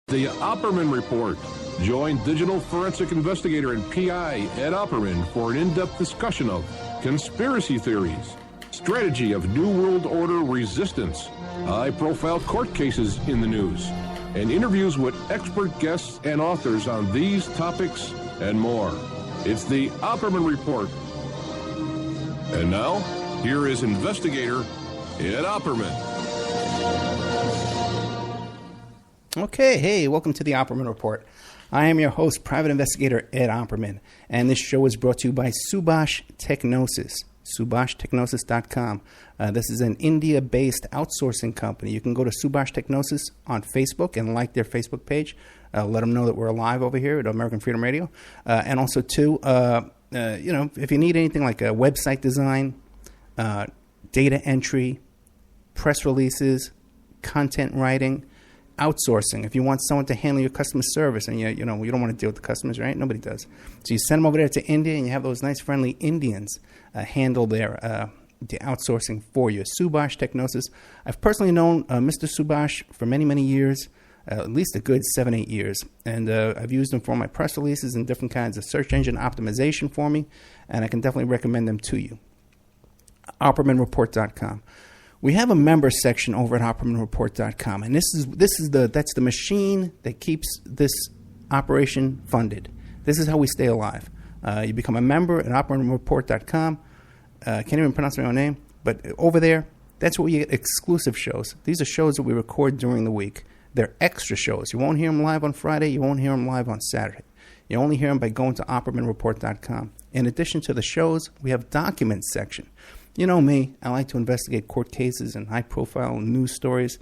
The Opperman Report. Join digital forensic investigator and PI Ed Opperman for an in-depth discussion of conspiracy theories, strategy of New World Order resistance, high-profile court cases in the news, and interviews with expert guests and authors on these topics and more. It's the Opperman Report. And now, here is investigator Ed Opperman. Okay, hey, welcome to the Opperman Report. I am your host, Private Investigator Ed Opperman, and this show is brought to you by Subash Technosis, subashtechnosis.com. This is an India-based outsourcing company. You can go to Subash Technosis on Facebook and like their Facebook page. Let them know that we're alive over here at American Freedom Radio. And also, too, if you need anything like a website design, data entry, press releases, content writing, outsourcing. If you want someone to handle your customer service and you don't want to deal with the customers, right? Nobody does. So you send them over there to India and you have those nice friendly Indians handle their the outsourcing for you. Subash Technosis. I've personally known Mr. Subash for many, many years, at least a good 7-8 years. And I've used them for my press releases and different kinds of search engine optimization for me. And I can definitely recommend them to you. OppermanReport.com. We have a member section over at OppermanReport.com, and that's the machine that keeps this operation funded. This is how we stay alive. You become a member at OppermanReport.com. Can't even pronounce my own name, but over there, that's where you get exclusive shows. These are shows that we record during the week. They're extra shows. You won't hear them live on Friday. You won't hear them live on Saturday. You only hear them by going to OppermanReport.com. In addition to the shows, we have documents section. You know me, I like to investigate court cases and high-profile news stories.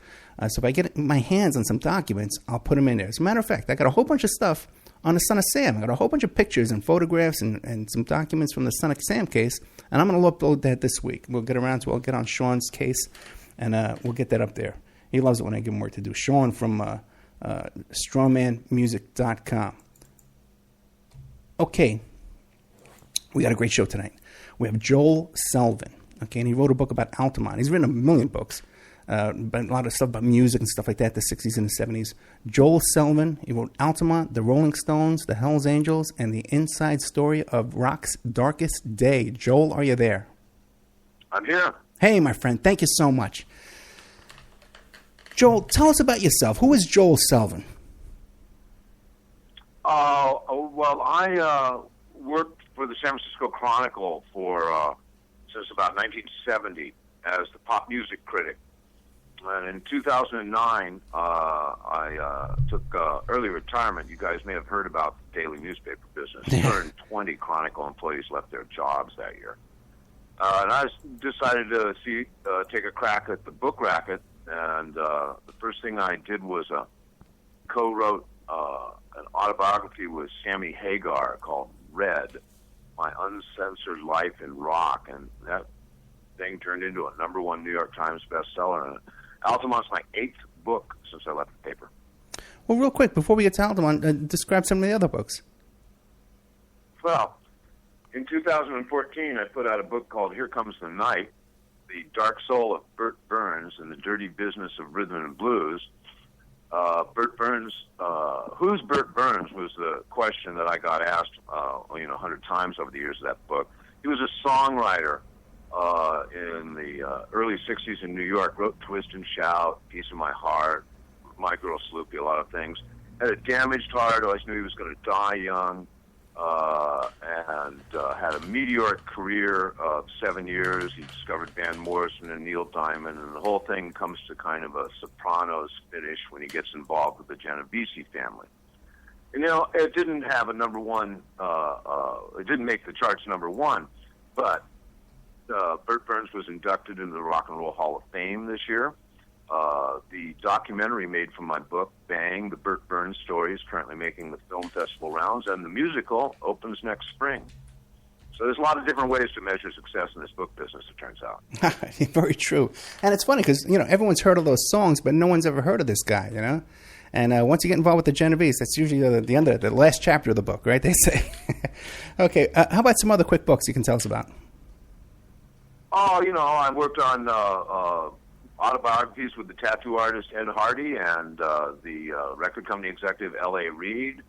So if I get my hands on some documents, I'll put them in there. As a matter of fact, I got a whole bunch of stuff on the Son of Sam. I got a whole bunch of pictures and photographs and some documents from the Son of Sam case, and I'm going to upload that this week. We'll get around to it. I'll get on Sean's case, and we'll get that up there. He loves it when I give him work to do. Sean from strawmanmusic.com. Okay, we got a great show tonight. We have Joel Selvin. Okay, and he wrote a book about Altamont. He's written a million books, but a lot of stuff about music and stuff like that, the 60s and the 70s. Joel Selvin, he wrote Altamont, the Rolling Stones, the Hells Angels, and the inside story of rock's darkest day. Joel, are you there? I'm here. Hey, my friend, thank you so much. Joel, tell us about yourself. Who is Joel Selvin? Well, I worked for the San Francisco Chronicle since about 1970 as the pop music critic. And in 2009, I took early retirement. You guys may have heard about the daily newspaper business. 220 Chronicle employees left their jobs that year. And I decided to take a crack at the book racket. And the first thing I did was co-wrote an autobiography with Sammy Hagar called Red, My Uncensored Life in Rock, and that thing turned into a #1 New York Times bestseller. And Altamont's my 8th book since I left the paper. Well, real quick, before we get to Altamont, describe some of the other books. Well, in 2014, I put out a book called Here Comes the Night, The Dark Soul of Bert Burns and the Dirty Business of Rhythm and Blues. Bert Burns, who's Bert Burns was the question that I got asked, 100 times over the years of that book. He was a songwriter in the early 60s in New York, wrote Twist and Shout, Piece of My Heart, My Girl Sloopy, a lot of things. Had a damaged heart, always knew he was going to die young, and had a meteoric career of 7 years. He discovered Van Morrison and Neil Diamond, and the whole thing comes to kind of a Sopranos finish when he gets involved with the Genovese family. And, it didn't have a #1, it didn't make the charts #1, but Bert Burns was inducted into the Rock and Roll Hall of Fame this year. The documentary made from my book, Bang, the Bert Burns story, is currently making the film festival rounds, and the musical opens next spring. So there's a lot of different ways to measure success in this book business, it turns out. Very true. And it's funny because, everyone's heard of those songs, but no one's ever heard of this guy, And once you get involved with the Genovese, that's usually the end of the last chapter of the book, right? They say. Okay, how about some other quick books you can tell us about? I worked on autobiographies with the tattoo artist Ed Hardy and the record company executive L.A. Reid.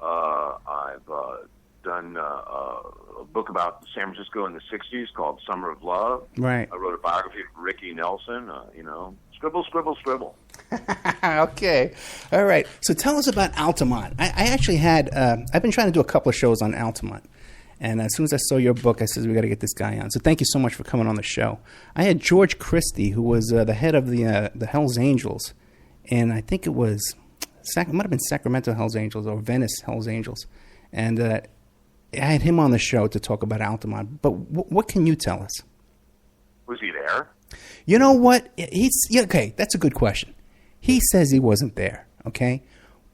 I've done a book about San Francisco in the 60s called Summer of Love. Right. I wrote a biography of Ricky Nelson. Scribble, scribble, scribble. Okay. All right. So tell us about Altamont. I actually had, I've been trying to do a couple of shows on Altamont. And as soon as I saw your book, I said, we got to get this guy on. So thank you so much for coming on the show. I had George Christie, who was the head of the Hells Angels. And I think it was, it might have been Sacramento Hells Angels or Venice Hells Angels. And I had him on the show to talk about Altamont. But what can you tell us? Was he there? You know what? Okay, that's a good question. He says he wasn't there, okay?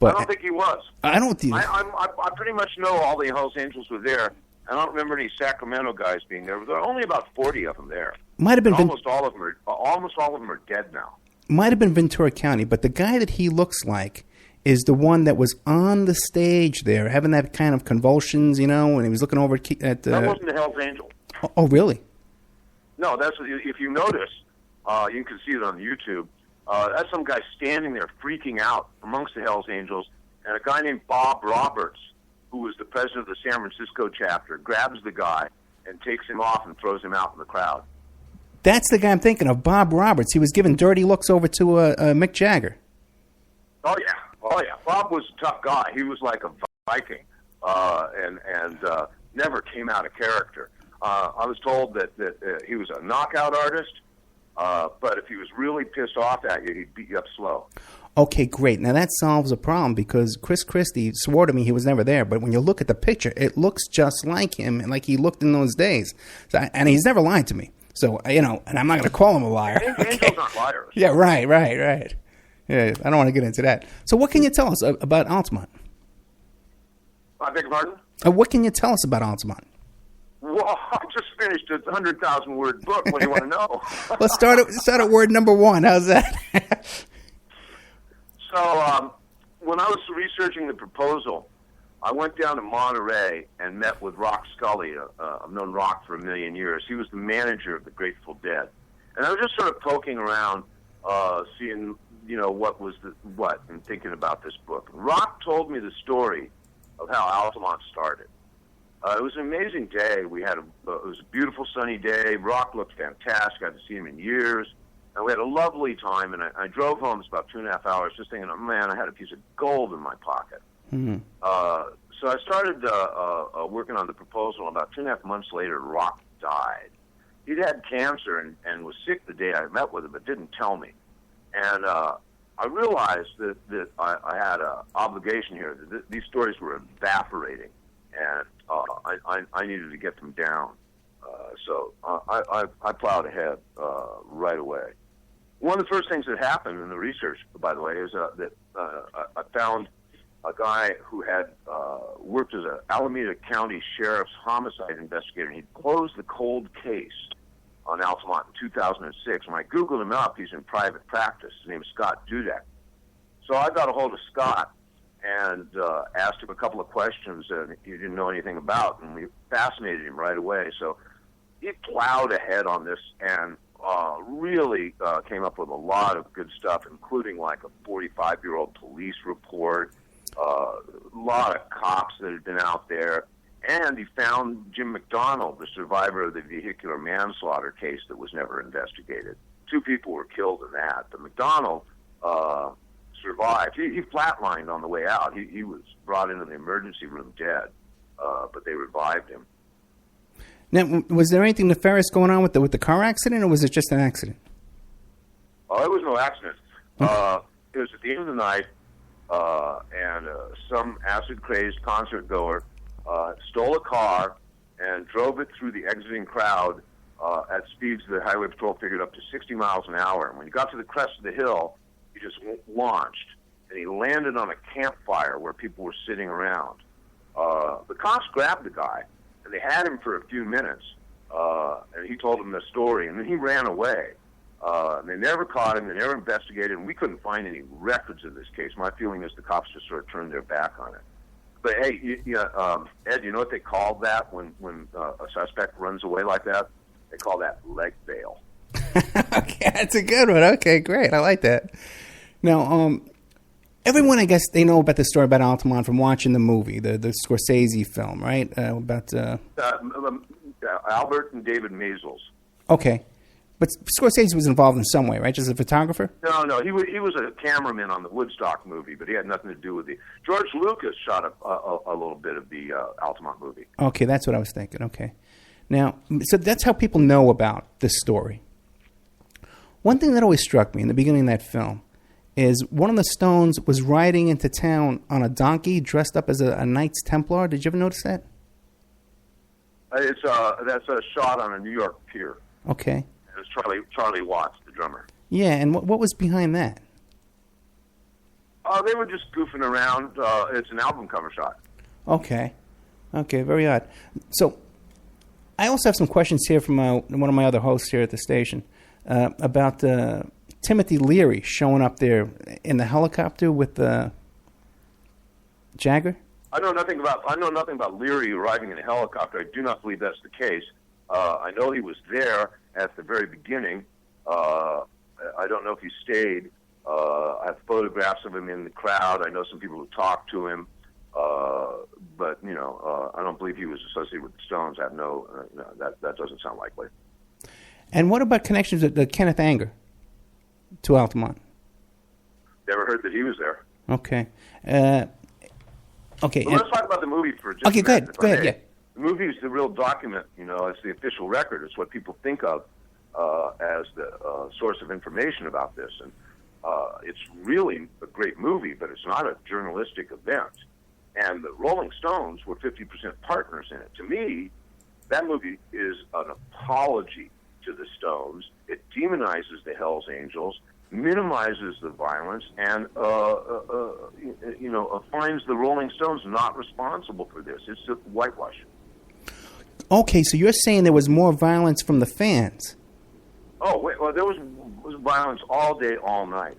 But I don't think he was. I don't think... I pretty much know all the Hells Angels were there. I don't remember any Sacramento guys being there. There are only about 40 of them there. Might have been almost all of them are dead now. Might have been Ventura County, but the guy that he looks like is the one that was on the stage there, having that kind of convulsions, when he was looking over at the... That wasn't the Hells Angel. Oh, really? No, that's if you notice, you can see it on YouTube. That's some guy standing there freaking out amongst the Hells Angels, and a guy named Bob Roberts, who was the president of the San Francisco chapter, grabs the guy and takes him off and throws him out in the crowd. That's the guy I'm thinking of, Bob Roberts. He was giving dirty looks over to Mick Jagger. Oh yeah. Bob was a tough guy. He was like a Viking, and never came out of character. I was told that he was a knockout artist, but if he was really pissed off at you, he'd beat you up slow. Okay, great. Now that solves a problem because Chris Christie swore to me he was never there, but when you look at the picture, it looks just like him and like he looked in those days. And he's never lied to me. So, and I'm not going to call him a liar. Angels aren't liars. Yeah, right. Yeah, I don't want to get into that. So what can you tell us about Altamont? I beg your pardon? What can you tell us about Altamont? Well, I just finished a 100,000-word book. What do you want to know? Let's start at word number 1. How's that? So when I was researching the proposal, I went down to Monterey and met with Rock Scully. I've known Rock for a million years. He was the manager of the Grateful Dead. And I was just sort of poking around, seeing, what was what, and thinking about this book. Rock told me the story of how Altamont started. It was an amazing day. It was a beautiful sunny day. Rock looked fantastic. I hadn't seen him in years. And we had a lovely time, and I drove home. It's about 2.5 hours, just thinking, oh, man, I had a piece of gold in my pocket. Mm-hmm. So I started working on the proposal. About 2.5 months later, Rock died. He'd had cancer and was sick the day I met with him, but didn't tell me. And I realized that I had an obligation here. That these stories were evaporating, and I needed to get them down. So I plowed ahead right away. One of the first things that happened in the research, by the way, is that I found a guy who had worked as an Alameda County Sheriff's homicide investigator. He'd closed the cold case on Altamont in 2006. When I Googled him up, he's in private practice. His name is Scott Dudek. So I got a hold of Scott and asked him a couple of questions that he didn't know anything about, and we fascinated him right away. So he plowed ahead on this and really came up with a lot of good stuff, including like a 45-year-old police report, a lot of cops that had been out there, and he found Jim McDonald, the survivor of the vehicular manslaughter case that was never investigated. 2 people were killed in that, but McDonald survived. He flatlined on the way out. He was brought into the emergency room dead, but they revived him. Now, was there anything nefarious going on with the car accident, or was it just an accident? Oh, it was no accident. It was at the end of the night, and some acid-crazed concert goer stole a car and drove it through the exiting crowd at speeds the Highway Patrol figured up to 60 miles an hour. And when he got to the crest of the hill, he just launched, and he landed on a campfire where people were sitting around. The cops grabbed the guy, and they had him for a few minutes, and he told them the story, and then he ran away. And they never caught him, they never investigated, and we couldn't find any records of this case. My feeling is the cops just sort of turned their back on it. But hey, Ed, you know what they call that when a suspect runs away like that? They call that leg bail. Okay, that's a good one. Okay, great. I like that. Now, everyone, I guess, they know about the story about Altamont from watching the movie, the Scorsese film, right? Albert and David Maysles. Okay. But Scorsese was involved in some way, right? Just a photographer? No. He was a cameraman on the Woodstock movie, but he had nothing to do with the... George Lucas shot a little bit of the Altamont movie. Okay, that's what I was thinking. Okay. Now, so that's how people know about this story. One thing that always struck me in the beginning of that film is one of the Stones was riding into town on a donkey dressed up as a Knights Templar. Did you ever notice that? That's a shot on a New York pier. Okay. It was Charlie Watts, the drummer. Yeah, and what was behind that? They were just goofing around. It's an album cover shot. Okay, very odd. So, I also have some questions here from one of my other hosts here at the station about Timothy Leary showing up there in the helicopter with Jagger. I know nothing about Leary arriving in a helicopter. I do not believe that's the case. I know he was there at the very beginning. I don't know if he stayed. I have photographs of him in the crowd. I know some people who talked to him. But, I don't believe he was associated with the Stones. I have that doesn't sound likely. And what about connections with Kenneth Anger to Altamont? Never heard that he was there. Okay. Okay. Well, let's talk about the movie for just a minute. Okay, go ahead, yeah. The movie is the real document, it's the official record. It's what people think of as the source of information about this. And it's really a great movie, but it's not a journalistic event. And the Rolling Stones were 50% partners in it. To me, that movie is an apology to the Stones. It demonizes the Hells Angels, minimizes the violence, and finds the Rolling Stones not responsible for this. It's a whitewash. Okay, so you're saying there was more violence from the fans? Oh, wait, well, there was violence all day, all night.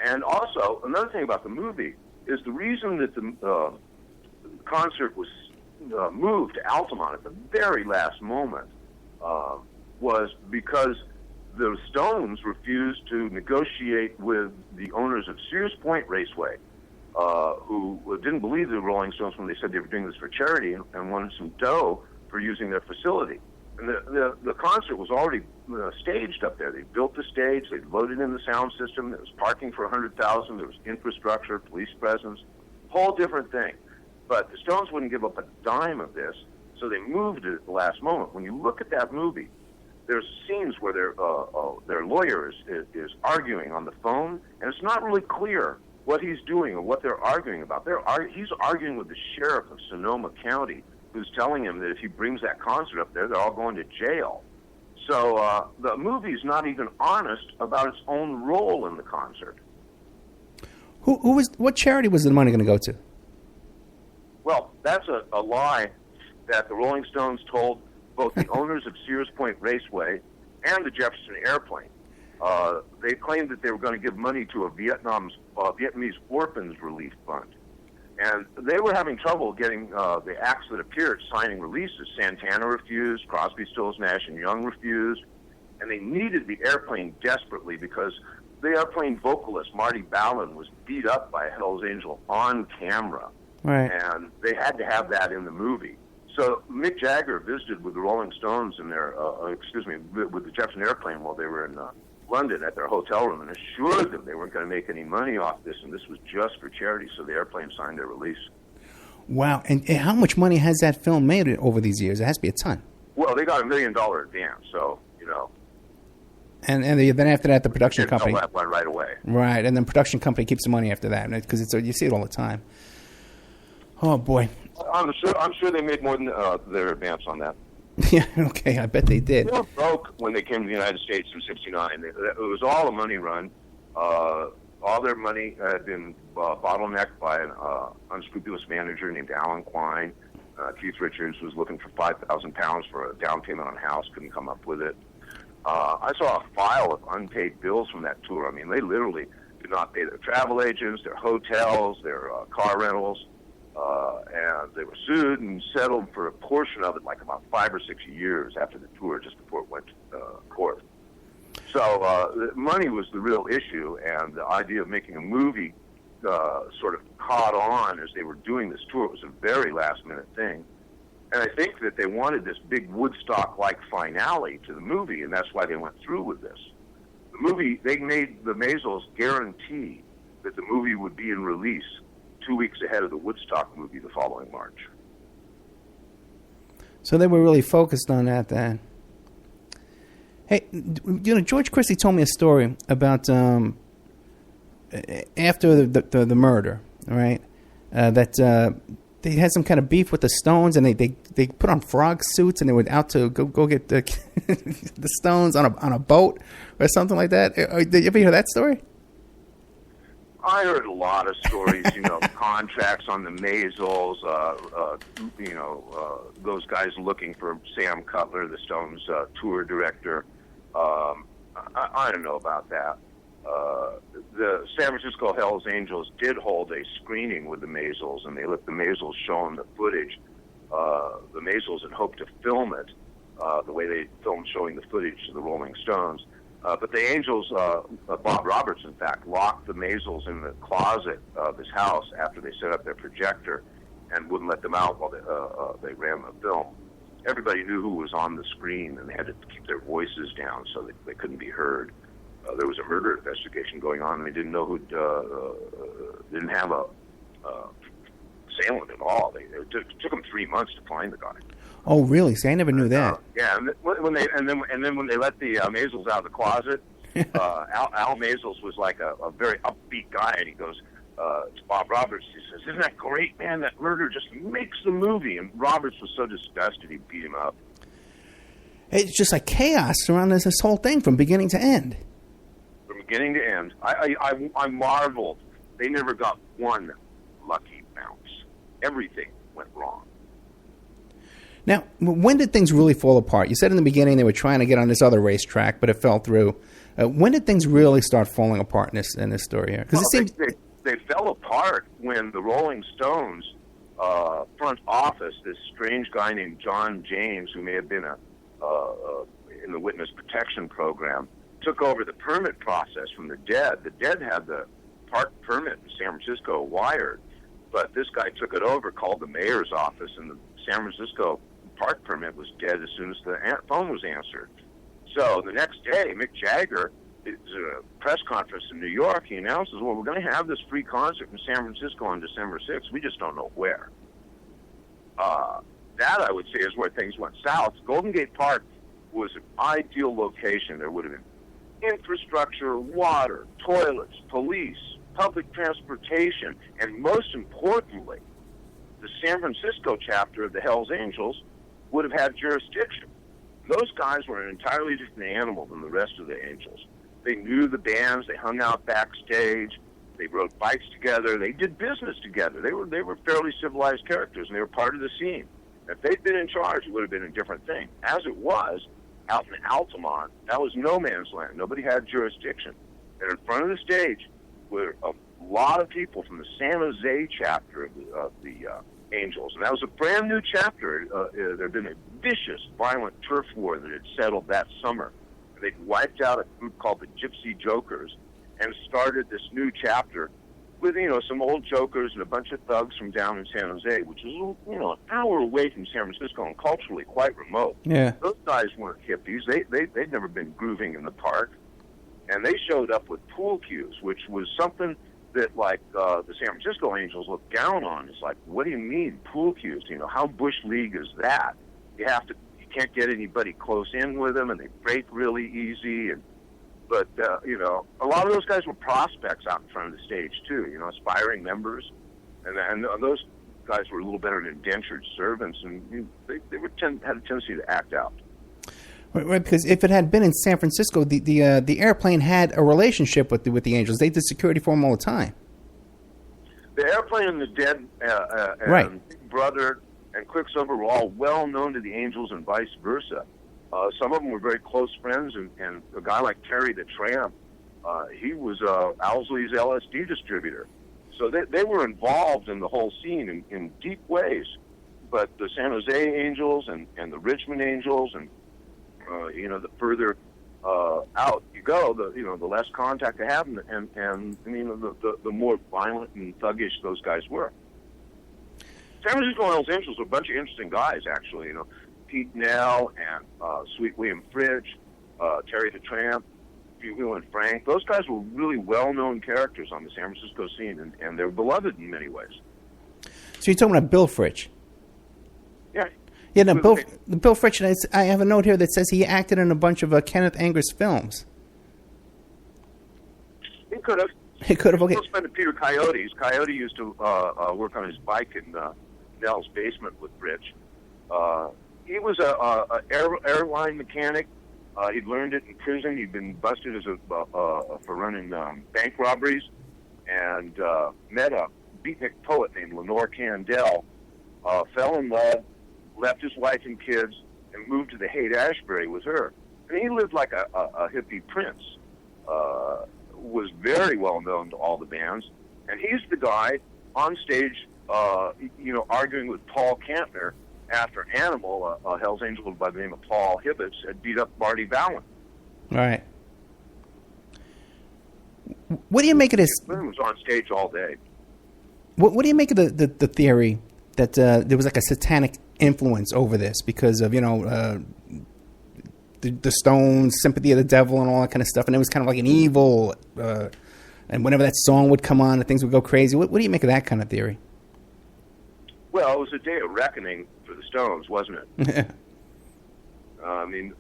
And also, another thing about the movie is the reason that the concert was moved to Altamont at the very last moment was because the Stones refused to negotiate with the owners of Sears Point Raceway, who didn't believe the Rolling Stones when they said they were doing this for charity and wanted some dough for using their facility. And the concert was already staged up there. They built the stage. They loaded in the sound system. There was parking for 100,000. There was infrastructure, police presence, whole different thing. But the Stones wouldn't give up a dime of this, so they moved it at the last moment. When you look at that movie, there's scenes where their lawyer is arguing on the phone, and it's not really clear what he's doing or what they're arguing about. He's arguing with the sheriff of Sonoma County, who's telling him that if he brings that concert up there, they're all going to jail. So the movie's not even honest about its own role in the concert. What charity was the money going to go to? Well, that's a lie that the Rolling Stones told both the owners of Sears Point Raceway and the Jefferson Airplane. They claimed that they were going to give money to a Vietnamese orphans relief fund. And they were having trouble getting the acts that appeared signing releases. Santana refused, Crosby, Stills, Nash and Young refused, and they needed the airplane desperately because the airplane vocalist, Marty Ballin, was beat up by a Hells Angel on camera. Right. And they had to have that in the movie. So Mick Jagger visited with the Rolling Stones in their, with the Jefferson Airplane while they were in London at their hotel room and assured them they weren't going to make any money off this, and this was just for charity, so the airplane signed their release. Wow. And how much money has that film made over these years? It has to be a ton. Well, they got $1 million advance, so, And then after that, the production company... That one right away. Right, and then production company keeps the money after that, because you see it all the time. Oh, boy. I'm sure they made more than their advance on that. Yeah, okay, I bet they did. They were broke when they came to the United States in '69. It was all a money run. All their money had been bottlenecked by an unscrupulous manager named Alan Klein. Keith Richards was looking for £5,000 for a down payment on a house, couldn't come up with it. I saw a file of unpaid bills from that tour. I mean, they literally did not pay their travel agents, their hotels, their car rentals. And they were sued and settled for a portion of it, like about 5 or 6 years after the tour, just before it went to court. So money was the real issue, and the idea of making a movie sort of caught on as they were doing this tour. It was a very last-minute thing. And I think that they wanted this big Woodstock-like finale to the movie, and that's why they went through with this. The movie, they made the Maisels guarantee that the movie would be in release 2 weeks ahead of the Woodstock movie the following March. So they were really focused on that then. Hey, George Christie told me a story about after the murder, right? That they had some kind of beef with the Stones, and they put on frog suits, and they were out to go get the the Stones on a boat or something like that. Did you ever hear that story? I heard a lot of stories, contracts on the Maisels, those guys looking for Sam Cutler, the Stones tour director. I don't know about that. The San Francisco Hells Angels did hold a screening with the Maisels, and they let the Maisels show them the footage. The Maisels had hoped to film it the way they filmed showing the footage to the Rolling Stones. But the Angels, Bob Roberts, in fact, locked the Maisels in the closet of his house after they set up their projector and wouldn't let them out while they ran the film. Everybody knew who was on the screen, and they had to keep their voices down so that they couldn't be heard. There was a murder investigation going on, and they didn't know didn't have a assailant at all. It took them 3 months to find the guy. Oh, really? See, I never knew that. Yeah, and when they let the Maisels out of the closet, Al Maisels was like a very upbeat guy, and he goes to Bob Roberts. He says, "Isn't that great, man? That murder just makes the movie." And Roberts was so disgusted he beat him up. It's just like chaos around this whole thing from beginning to end. From beginning to end, I marveled. They never got one lucky bounce. Everything went wrong. Now, when did things really fall apart? You said in the beginning they were trying to get on this other racetrack, but it fell through. When did things really start falling apart in this story here? Because they fell apart when the Rolling Stones front office, this strange guy named John James, who may have been in the witness protection program, took over the permit process from the Dead. The Dead had the park permit in San Francisco wired, but this guy took it over, called the mayor's office, and the San Francisco park permit was dead as soon as the phone was answered. So the next day, Mick Jagger is at a press conference in New York. He announces, well, we're going to have this free concert in San Francisco on December 6th. We just don't know where. That, I would say, is where things went south. Golden Gate Park was an ideal location. There would have been infrastructure, water, toilets, police, public transportation, and most importantly, the San Francisco chapter of the Hells Angels would have had jurisdiction. Those guys were an entirely different animal than the rest of the Angels. They knew the bands. They hung out backstage. They rode bikes together. They did business together. They were fairly civilized characters, and they were part of the scene. If they'd been in charge, it would have been a different thing. As it was, out in Altamont, that was no man's land. Nobody had jurisdiction. And in front of the stage were a lot of people from the San Jose chapter of the Angels. And that was a brand new chapter. There had been a vicious, violent turf war that had settled that summer. They'd wiped out a group called the Gypsy Jokers and started this new chapter with, some old jokers and a bunch of thugs from down in San Jose, which is, an hour away from San Francisco and culturally quite remote. Yeah. Those guys weren't hippies. They'd never been grooving in the park. And they showed up with pool cues, which was something that, like, the San Francisco Angels looked down on. It's like, what do you mean, pool cues? How Bush League is that? You can't get anybody close in with them, and they break really easy. But a lot of those guys were prospects out in front of the stage, too, aspiring members. And those guys were a little better than indentured servants, and they had a tendency to act out. Right, because if it had been in San Francisco, the airplane had a relationship with the Angels. They did security for them all the time. The Airplane and the Dead and right. Big Brother and Quicksilver were all well known to the Angels and vice versa. Some of them were very close friends, and a guy like Terry the Tramp, he was Owsley's LSD distributor. So they were involved in the whole scene in deep ways. But the San Jose Angels and the Richmond Angels and the further out you go, the less contact to have, and the more violent and thuggish those guys were. San Francisco and Los Angeles were a bunch of interesting guys, actually. Pete Nell and Sweet William Fridge, Terry the Tramp, Hugo and Frank. Those guys were really well-known characters on the San Francisco scene, and they're beloved in many ways. So you're talking about Bill Fritch? Yeah. Yeah, no, Bill Fritch, I have a note here that says he acted in a bunch of Kenneth Anger's films. He could have. He could have, okay. He spent Peter Coyotes. Coyote used to work on his bike in Nell's basement with Fritch. He was a airline mechanic. He'd learned it in prison. He'd been busted for running bank robberies, and met a beatnik poet named Lenore Candell. Fell in love, left his wife and kids, and moved to the Haight-Ashbury with her. And he lived like a hippie prince. Was very well known to all the bands, and he's the guy on stage, arguing with Paul Kantner after Animal, a Hell's Angel by the name of Paul Hibbets, had beat up Marty Ballin. Right. What do you make of this? He was on stage all day. What do you make of the theory that there was like a satanic influence over this because of, the Stones, Sympathy of the Devil, and all that kind of stuff, and it was kind of like an evil, and whenever that song would come on, things would go crazy. What do you make of that kind of theory? Well, it was a day of reckoning for the Stones, wasn't it?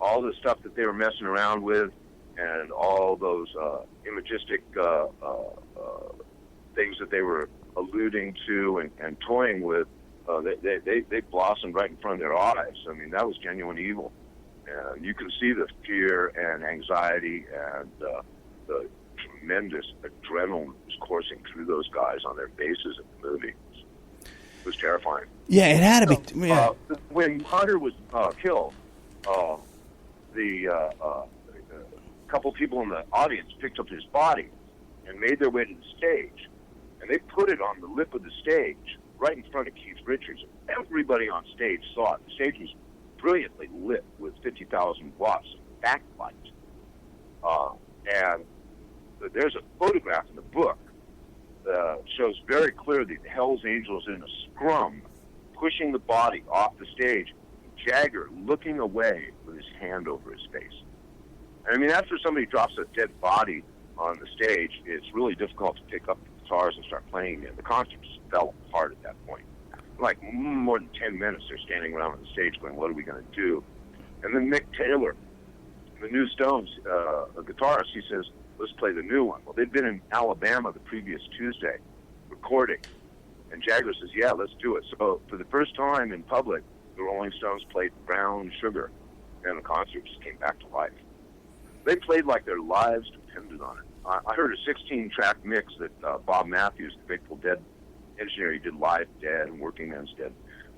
All the stuff that they were messing around with, and all those imagistic things that they were alluding to and toying with, they blossomed right in front of their eyes. That was genuine evil. And you can see the fear and anxiety and the tremendous adrenaline was coursing through those guys on their faces in the movie. It was terrifying. Yeah, it had to be. Yeah. When Hunter was killed, the couple people in the audience picked up his body and made their way to the stage. And they put it on the lip of the stage right in front of Keith Richards. Everybody on stage saw it. The stage was brilliantly lit with 50,000 watts of backlight. And there's a photograph in the book that shows very clearly the Hells Angels in a scrum pushing the body off the stage, Jagger looking away with his hand over his face. After somebody drops a dead body on the stage, it's really difficult to pick up the guitars and start playing it. The concert just fell apart at that point. Like more than 10 minutes, they're standing around on the stage going, what are we going to do? And then Mick Taylor, the new Stones a guitarist, he says, let's play the new one. Well, they'd been in Alabama the previous Tuesday recording. And Jagger says, yeah, let's do it. So for the first time in public, the Rolling Stones played Brown Sugar, and the concert just came back to life. They played like their lives depended on it. I heard a 16-track mix that Bob Matthews, the Grateful Dead engineer, he did Live Dead and Working Man's Dead,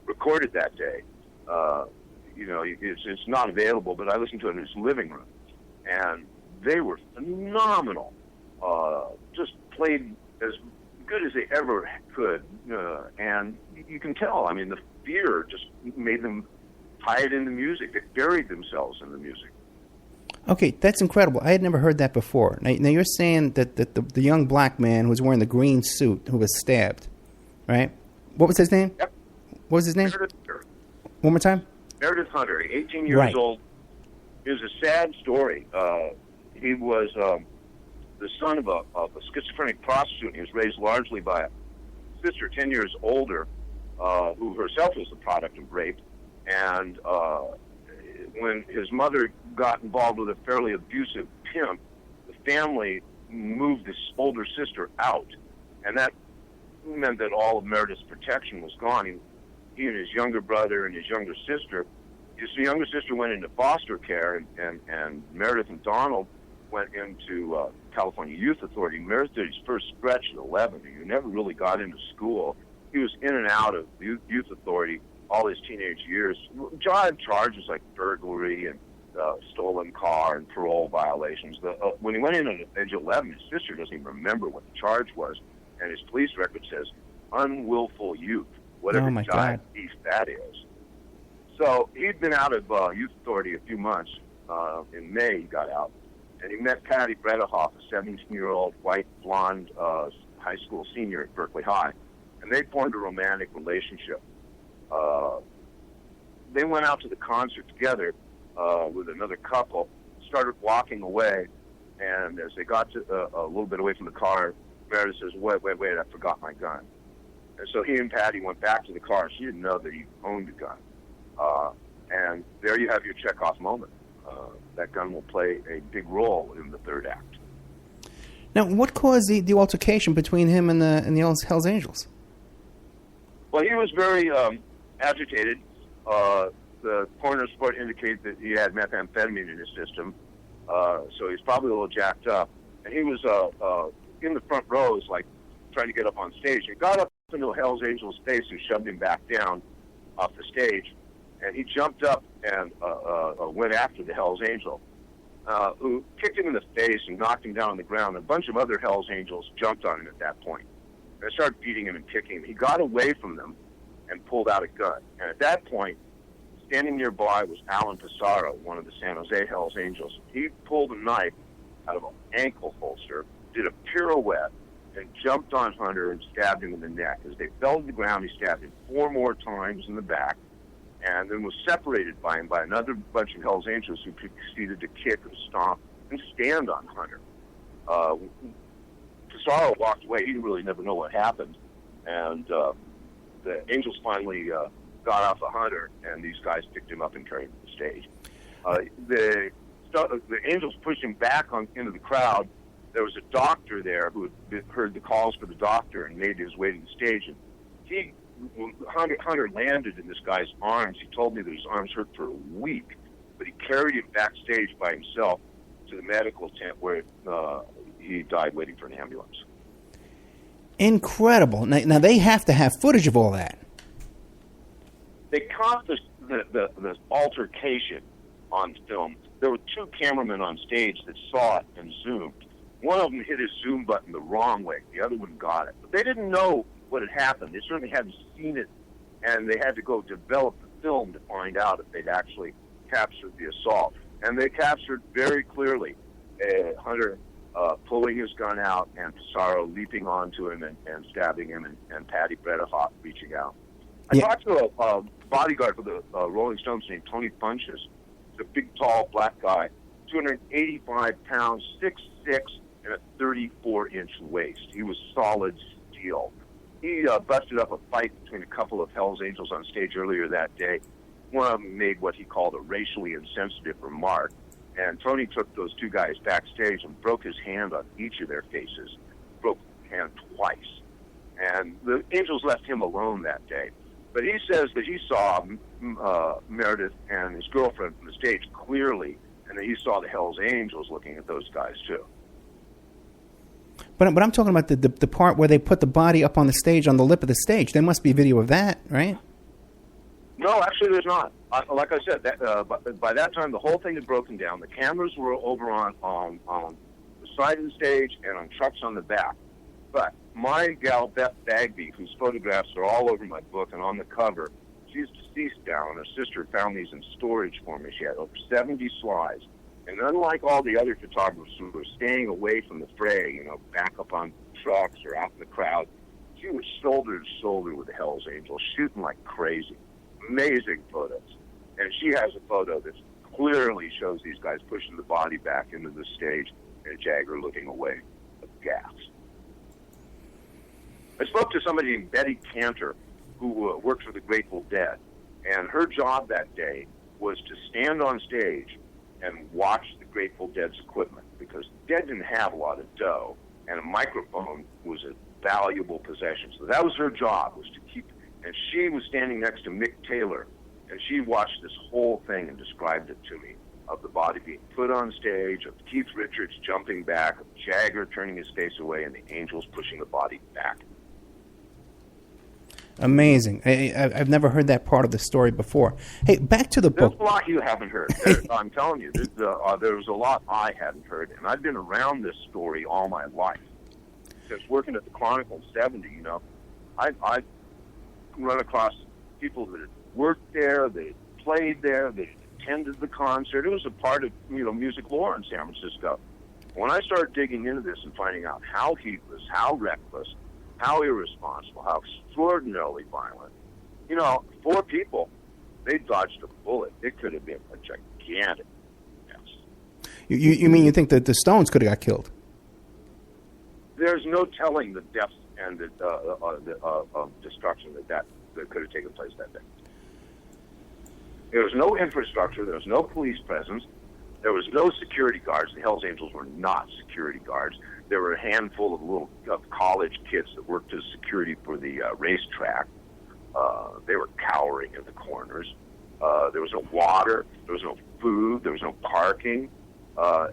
recorded that day. It's not available, but I listened to it in his living room, and they were phenomenal. Just played as good as they ever could, and you can tell. The fear just made them tie it into music. They buried themselves in the music. Okay, that's incredible. I had never heard that before. Now you're saying that the young black man who was wearing the green suit who was stabbed, right? What was his name? Yep. What was his name? Meredith Hunter. One more time? Meredith Hunter, 18 years right. old. It was a sad story. He was the son of a schizophrenic prostitute. He was raised largely by a sister 10 years older, who herself was the product of rape. And when his mother got involved with a fairly abusive pimp, the family moved this older sister out. And that meant that all of Meredith's protection was gone. He and his younger brother and his younger sister, his younger sister went into foster care, and Meredith and Donald went into California Youth Authority. Meredith did his first stretch at 11. He never really got into school. He was in and out of Youth Authority all his teenage years. John charges like burglary and stolen car and parole violations. When he went in at age 11, his sister doesn't even remember what the charge was, and his police record says unwillful youth, whatever giant beast that is. So he'd been out of Youth Authority a few months, In May, he got out. And he met Patty Bredehoff, a 17-year-old white blonde high school senior at Berkeley High. And they formed a romantic relationship. They went out to the concert together with another couple, started walking away, and as they got to a little bit away from the car, Meredith says, wait, I forgot my gun. And so he and Patty went back to the car. She didn't know that he owned a gun. And there you have your Chekhov moment. That gun will play a big role in the third act. Now, what caused the altercation between him and the Hells Angels? Well, he was very agitated. The coroner's report indicated that he had methamphetamine in his system, so he's probably a little jacked up. And he was in the front rows, like trying to get up on stage. He got up into Hells Angel's face and shoved him back down off the stage. And he jumped up and went after the Hells Angel, who kicked him in the face and knocked him down on the ground. A bunch of other Hells Angels jumped on him at that point. They started beating him and kicking him. He got away from them and pulled out a gun. And at that point, standing nearby was Alan Pissarro, one of the San Jose Hells Angels. He pulled a knife out of an ankle holster, did a pirouette, and jumped on Hunter and stabbed him in the neck. As they fell to the ground, he stabbed him 4 more times in the back, and then was separated by him by another bunch of Hells Angels who proceeded to kick and stomp and stand on Hunter. Pissarro walked away. He really never know what happened. And the Angels finally got off of Hunter, and these guys picked him up and carried him to the stage. The Angels pushed him back into the crowd. There was a doctor there who had heard the calls for the doctor and made his way to the stage. And Hunter landed in this guy's arms. He told me that his arms hurt for a week, but he carried him backstage by himself to the medical tent where he died waiting for an ambulance. Incredible. Now they have to have footage of all that. They caught the altercation on film. There were 2 cameramen on stage that saw it and zoomed. One of them hit his zoom button the wrong way. The other one got it. But they didn't know what had happened. They certainly hadn't seen it, and they had to go develop the film to find out if they'd actually captured the assault. And they captured very clearly Hunter pulling his gun out and Pissarro leaping onto him and stabbing him, and Patty Bredehoff reaching out. I talked to a bodyguard for the Rolling Stones named Tony Funches. He's a big, tall, black guy, 285 pounds, 6'6", and a 34-inch waist. He was solid steel. He busted up a fight between a couple of Hells Angels on stage earlier that day. One of them made what he called a racially insensitive remark, and Tony took those 2 guys backstage and broke his hand on each of their faces, broke his hand twice. And the Angels left him alone that day. But he says that he saw Meredith and his girlfriend from the stage clearly, and that he saw the Hells Angels looking at those guys too. But I'm talking about the part where they put the body up on the stage, on the lip of the stage. There must be video of that, right? No, actually there's not. Like I said, by that time the whole thing had broken down. The cameras were over on the side of the stage and on trucks on the back. But my gal, Beth Bagby, whose photographs are all over my book and on the cover, she's deceased now, and her sister found these in storage for me. She had over 70 slides. And unlike all the other photographers who were staying away from the fray, back up on trucks or out in the crowd, she was shoulder to shoulder with the Hells Angels, shooting like crazy. Amazing photos. And she has a photo that clearly shows these guys pushing the body back into the stage and Jagger looking away, aghast. I spoke to somebody named Betty Cantor, who works for the Grateful Dead, and her job that day was to stand on stage and watch the Grateful Dead's equipment, because the Dead didn't have a lot of dough, and a microphone was a valuable possession. So that was her job, was to keep, and she was standing next to Mick Taylor, and she watched this whole thing and described it to me, of the body being put on stage, of Keith Richards jumping back, of Jagger turning his face away, and the Angels pushing the body back. Amazing. I've never heard that part of the story before. Hey, back to the book. There's a lot you haven't heard. I'm telling you, there's a lot I hadn't heard, and I've been around this story all my life. Just working at the Chronicle in 70, I run across people that had worked there, they played there, they attended the concert. It was a part of, music lore in San Francisco. When I started digging into this and finding out how heedless, how reckless, how irresponsible, how extraordinarily violent, 4 people, they dodged a bullet. It could have been a gigantic mess. You mean you think that the Stones could have got killed? There's no telling the depth and the destruction that could have taken place that day. There was no infrastructure. There was no police presence. There was no security guards. The Hells Angels were not security guards. There were a handful of little college kids that worked as security for the racetrack. They were cowering in the corners. There was no water. There was no food. There was no parking.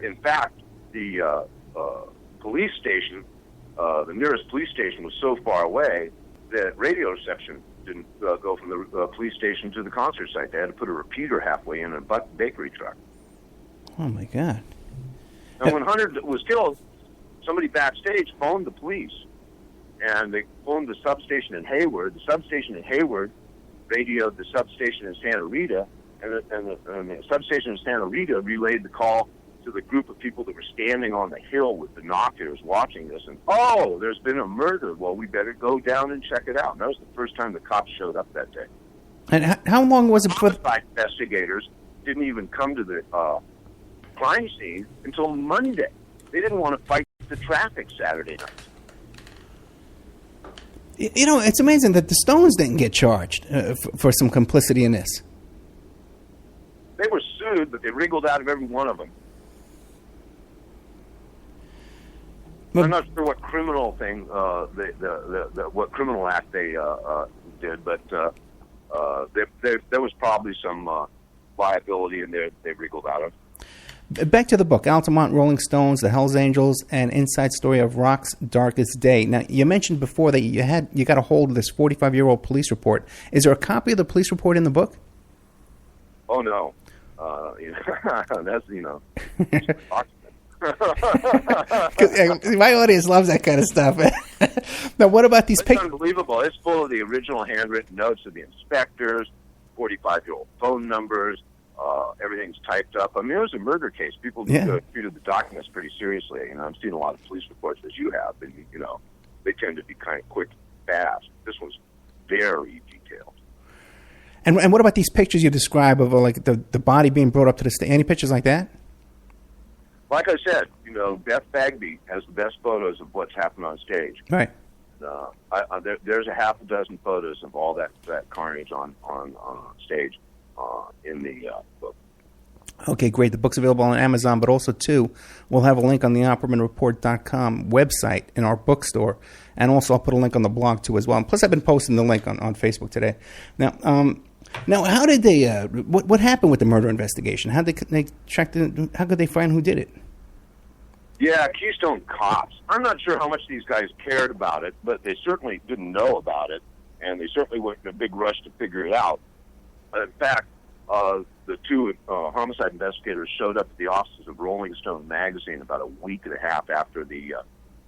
In fact, the police station, the nearest police station, was so far away that radio reception didn't go from the police station to the concert site. They had to put a repeater halfway in a bakery truck. Oh, my God. And when Hunter was killed, somebody backstage phoned the police, and they phoned the substation in Hayward. The substation in Hayward radioed the substation in Santa Rita, and the substation in Santa Rita relayed the call to the group of people that were standing on the hill with binoculars watching this, and, there's been a murder. Well, we better go down and check it out. And that was the first time the cops showed up that day. And how long was it before... Homicide investigators didn't even come to the crime scene until Monday. They didn't want to fight the traffic Saturday night. It's amazing that the Stones didn't get charged for some complicity in this. They were sued, but they wriggled out of every one of them. I'm not sure what criminal thing, what criminal act they did, but there was probably some liability in there they wriggled out of. Back to the book, Altamont, Rolling Stones, The Hells Angels, and Inside Story of Rock's Darkest Day. Now, you mentioned before that you got a hold of this 45-year-old police report. Is there a copy of the police report in the book? Oh, no. That's, my audience loves that kind of stuff. Now, what about these pictures? It's unbelievable. It's full of the original handwritten notes of the inspectors, 45-year-old phone numbers. Everything's typed up. I mean, it was a murder case. People treated the documents pretty seriously. I've seen a lot of police reports, as you have, and, they tend to be kind of quick, fast. This one's very detailed. And what about these pictures you describe of the body being brought up to the stage? Any pictures like that? Like I said, Beth Bagby has the best photos of what's happened on stage. Right. There's a half a dozen photos of all that carnage on stage in the book. Okay, great. The book's available on Amazon, but also, too, we'll have a link on the OppermanReport.com website in our bookstore, and also I'll put a link on the blog, too, as well. And plus, I've been posting the link on Facebook today. Now, how did they? What happened with the murder investigation? How did they track how could they find who did it? Yeah, Keystone cops. I'm not sure how much these guys cared about it, but they certainly didn't know about it, and they certainly weren't in a big rush to figure it out. In fact, the 2 homicide investigators showed up at the offices of Rolling Stone magazine about a week and a half after the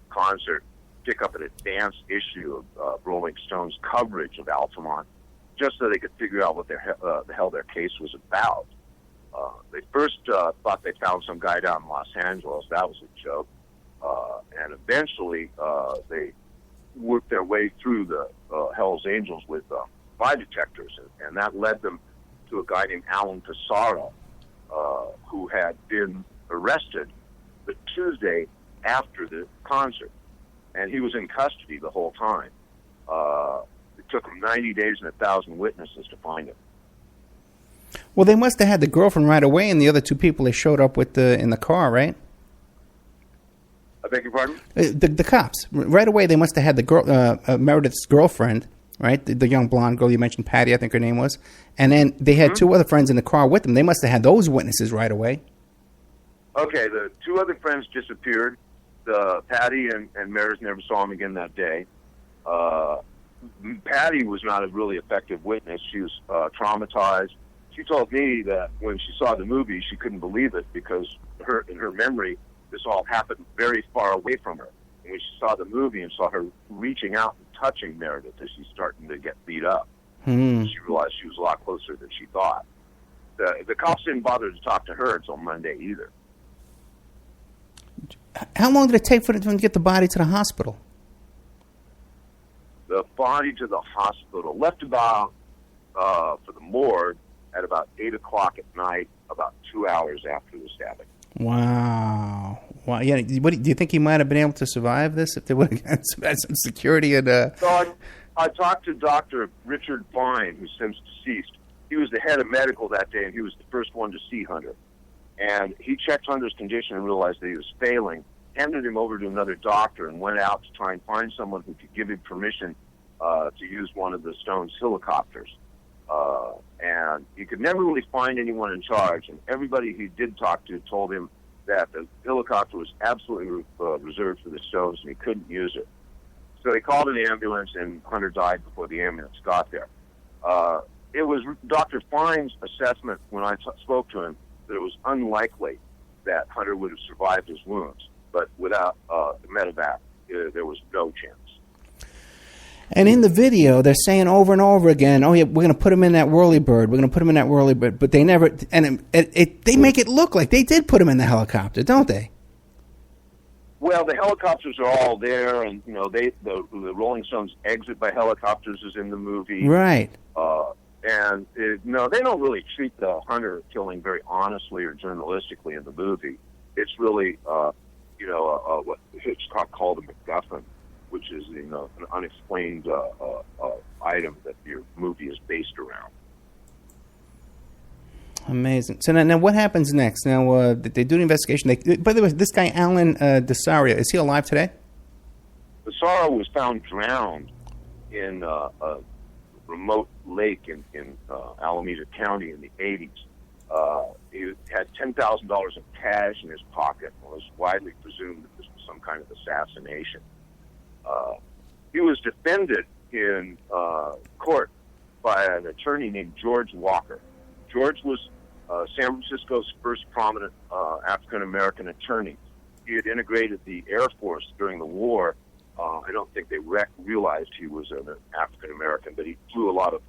concert, pick up an advanced issue of Rolling Stone's coverage of Altamont, just so they could figure out what the hell their case was about. They first thought they found some guy down in Los Angeles. That was a joke. And eventually they worked their way through the Hells Angels with lie detectors, and that led them to a guy named Alan Pissarro, who had been arrested the Tuesday after the concert, and he was in custody the whole time. It took them 90 days and 1,000 witnesses to find him. Well, they must have had the girlfriend right away, and the other 2 people they showed up with in the car, right? I beg your pardon? The cops right away. They must have had the girl, Meredith's girlfriend, right? The young blonde girl you mentioned, Patty, I think her name was, and then they had 2 other friends in the car with them. They must have had those witnesses right away. Okay, the 2 other friends disappeared. Patty and Meredith never saw him again that day. Patty was not a really effective witness. She was traumatized. She told me that when she saw the movie, she couldn't believe it because in her memory, this all happened very far away from her. And when she saw the movie and saw her reaching out and touching Meredith as she's starting to get beat up, she realized she was a lot closer than she thought. The cops didn't bother to talk to her until Monday either. How long did it take for them to get the body to the hospital? The body to the hospital left about for the morgue at about 8 o'clock at night, about 2 hours after the stabbing. Wow. Yeah. Do you think he might have been able to survive this if they would have had some security? So I talked to Dr. Richard Fine, who's since deceased. He was the head of medical that day, and he was the first one to see Hunter. And he checked Hunter's condition and realized that he was failing, handed him over to another doctor, and went out to try and find someone who could give him permission to use one of the Stones helicopters. And he could never really find anyone in charge, and everybody he did talk to told him that the helicopter was absolutely reserved for the Stones, and he couldn't use it. So he called an ambulance, and Hunter died before the ambulance got there. It was Dr. Fine's assessment when I spoke to him that it was unlikely that Hunter would have survived his wounds, but without the medevac, there was no chance. And in the video, they're saying over and over again, "Oh yeah, we're going to put him in that whirlybird. We're going to put him in that whirlybird." But they never, and they make it look like they did put him in the helicopter, don't they? Well, the helicopters are all there, and the Rolling Stones exit by helicopters is in the movie, right? No, they don't really treat the Hunter killing very honestly or journalistically in the movie. It's really, what Hitchcock called a MacGuffin, which is an unexplained item that your movie is based around. Amazing. So now what happens next? Now they do an investigation. By the way, this guy Alan Desario, is he alive today? Desario was found drowned in a remote lake in Alameda County in the 80s. He had $10,000 in cash in his pocket and was widely presumed that this was some kind of assassination. He was defended in court by an attorney named George Walker. George was San Francisco's first prominent African-American attorney. He had integrated the Air Force during the war. I don't think they realized he was an African-American, but he flew a lot of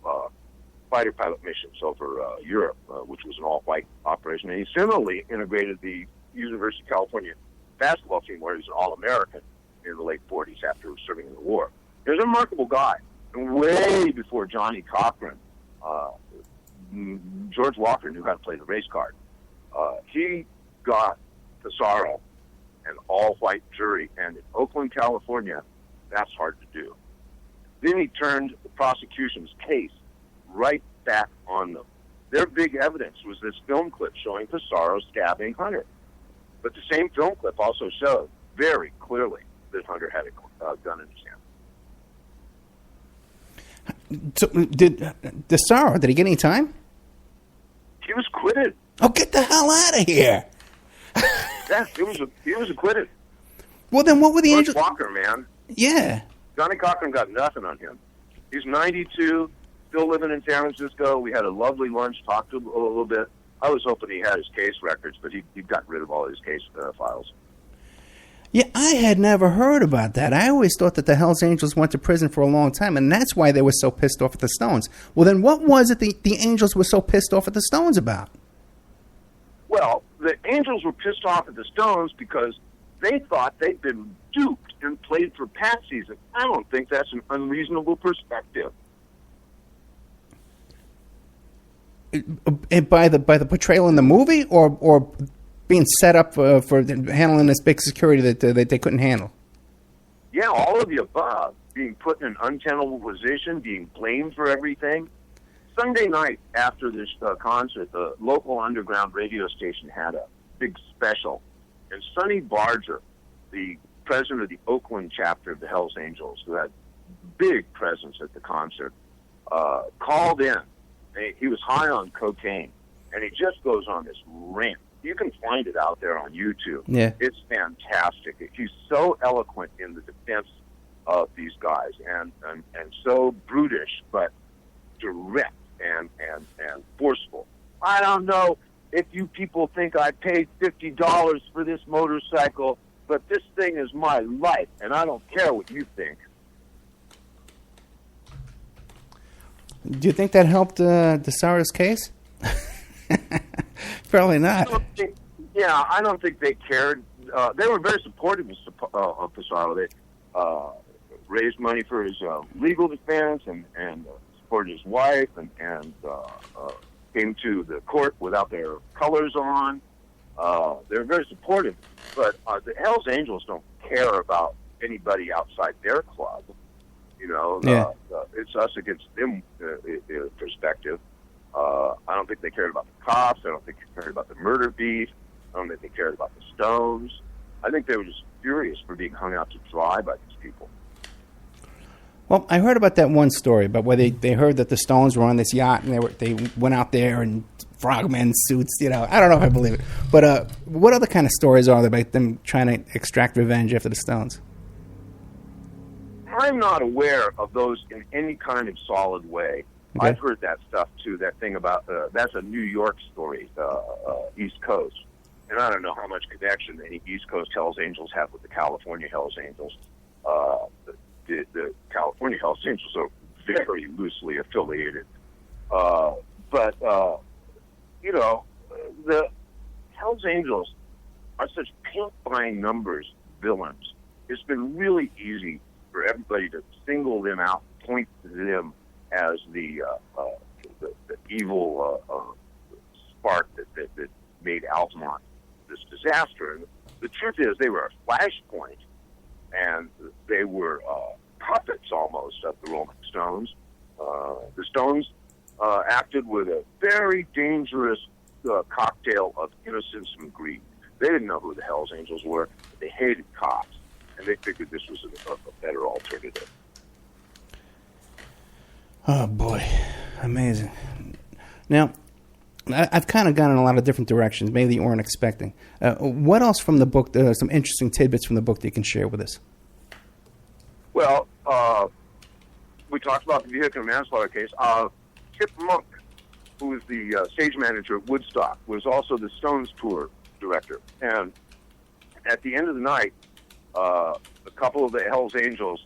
fighter pilot missions over Europe, which was an all-white operation. And he similarly integrated the University of California basketball team, where he was an All-American in the late 40s after serving in the war. He was a remarkable guy. And way before Johnny Cochran, George Walker knew how to play the race card. He got Tesoro an all-white jury, and in Oakland, California, that's hard to do. Then he turned the prosecution's case right back on them. Their big evidence was this film clip showing Tesoro stabbing Hunter. But the same film clip also showed very clearly that Hunter had a gun in his hand. So, did Tesoro, did he get any time? He was acquitted. Oh, get the hell out of here! Yeah, he was acquitted. Well, then what were the Angels? Walker, man. Yeah. Johnny Cochran got nothing on him. He's 92, still living in San Francisco. We had a lovely lunch, talked to him a little bit. I was hoping he had his case records, but he got rid of all his case files. Yeah, I had never heard about that. I always thought that the Hells Angels went to prison for a long time, and that's why they were so pissed off at the Stones. Well, then what was it the Angels were so pissed off at the Stones about? Well, the Angels were pissed off at the Stones because they thought they'd been duped and played for patsies, and I don't think that's an unreasonable perspective. By the portrayal in the movie, or being set up for handling this big security that they couldn't handle? Yeah, all of the above. Being put in an untenable position, being blamed for everything. Sunday night after this concert, the local underground radio station had a big special, and Sonny Barger, the president of the Oakland chapter of the Hells Angels, who had big presence at the concert, called in. He was high on cocaine, and he just goes on this rant. You can find it out there on YouTube. Yeah. It's fantastic. He's so eloquent in the defense of these guys, and so brutish, but direct and forceful. I don't know if you people think I paid $50 for this motorcycle, but this thing is my life, and I don't care what you think. Do you think that helped Desara's case? Probably not. I don't think they cared. They were very supportive of Pissarro. They raised money for his legal defense and supported his wife and came to the court without their colors on. They're very supportive, but the Hells Angels don't care about anybody outside their club. It's us against them perspective. I don't think they cared about the cops. I don't think they cared about the murder beef. I don't think they cared about the Stones. I think they were just furious for being hung out to dry by these people. Well, I heard about that one story, about where they heard that the Stones were on this yacht and they went out there in frogmen suits. I don't know if I believe it. But what other kind of stories are there about them trying to extract revenge after the Stones? I'm not aware of those in any kind of solid way. Okay. I've heard that stuff too. That thing about that's a New York story, East Coast, and I don't know how much connection any East Coast Hells Angels have with the California Hells Angels. The California Hells Angels are very loosely affiliated, but the Hells Angels are such paint-buying numbers villains. It's been really easy for everybody to single them out, point to them as the evil spark that made Altamont this disaster. And the truth is, they were a flashpoint, and they were puppets almost of the Rolling Stones. The Stones acted with a very dangerous cocktail of innocence and greed. They didn't know who the Hells Angels were. They hated cops, and they figured this was a better alternative. Oh, boy. Amazing. Now, I've kind of gone in a lot of different directions, maybe you weren't expecting. What else from the book, some interesting tidbits from the book that you can share with us? Well, we talked about the vehicular manslaughter case. Chip Monk, who was the stage manager at Woodstock, was also the Stones tour director. And at the end of the night, a couple of the Hells Angels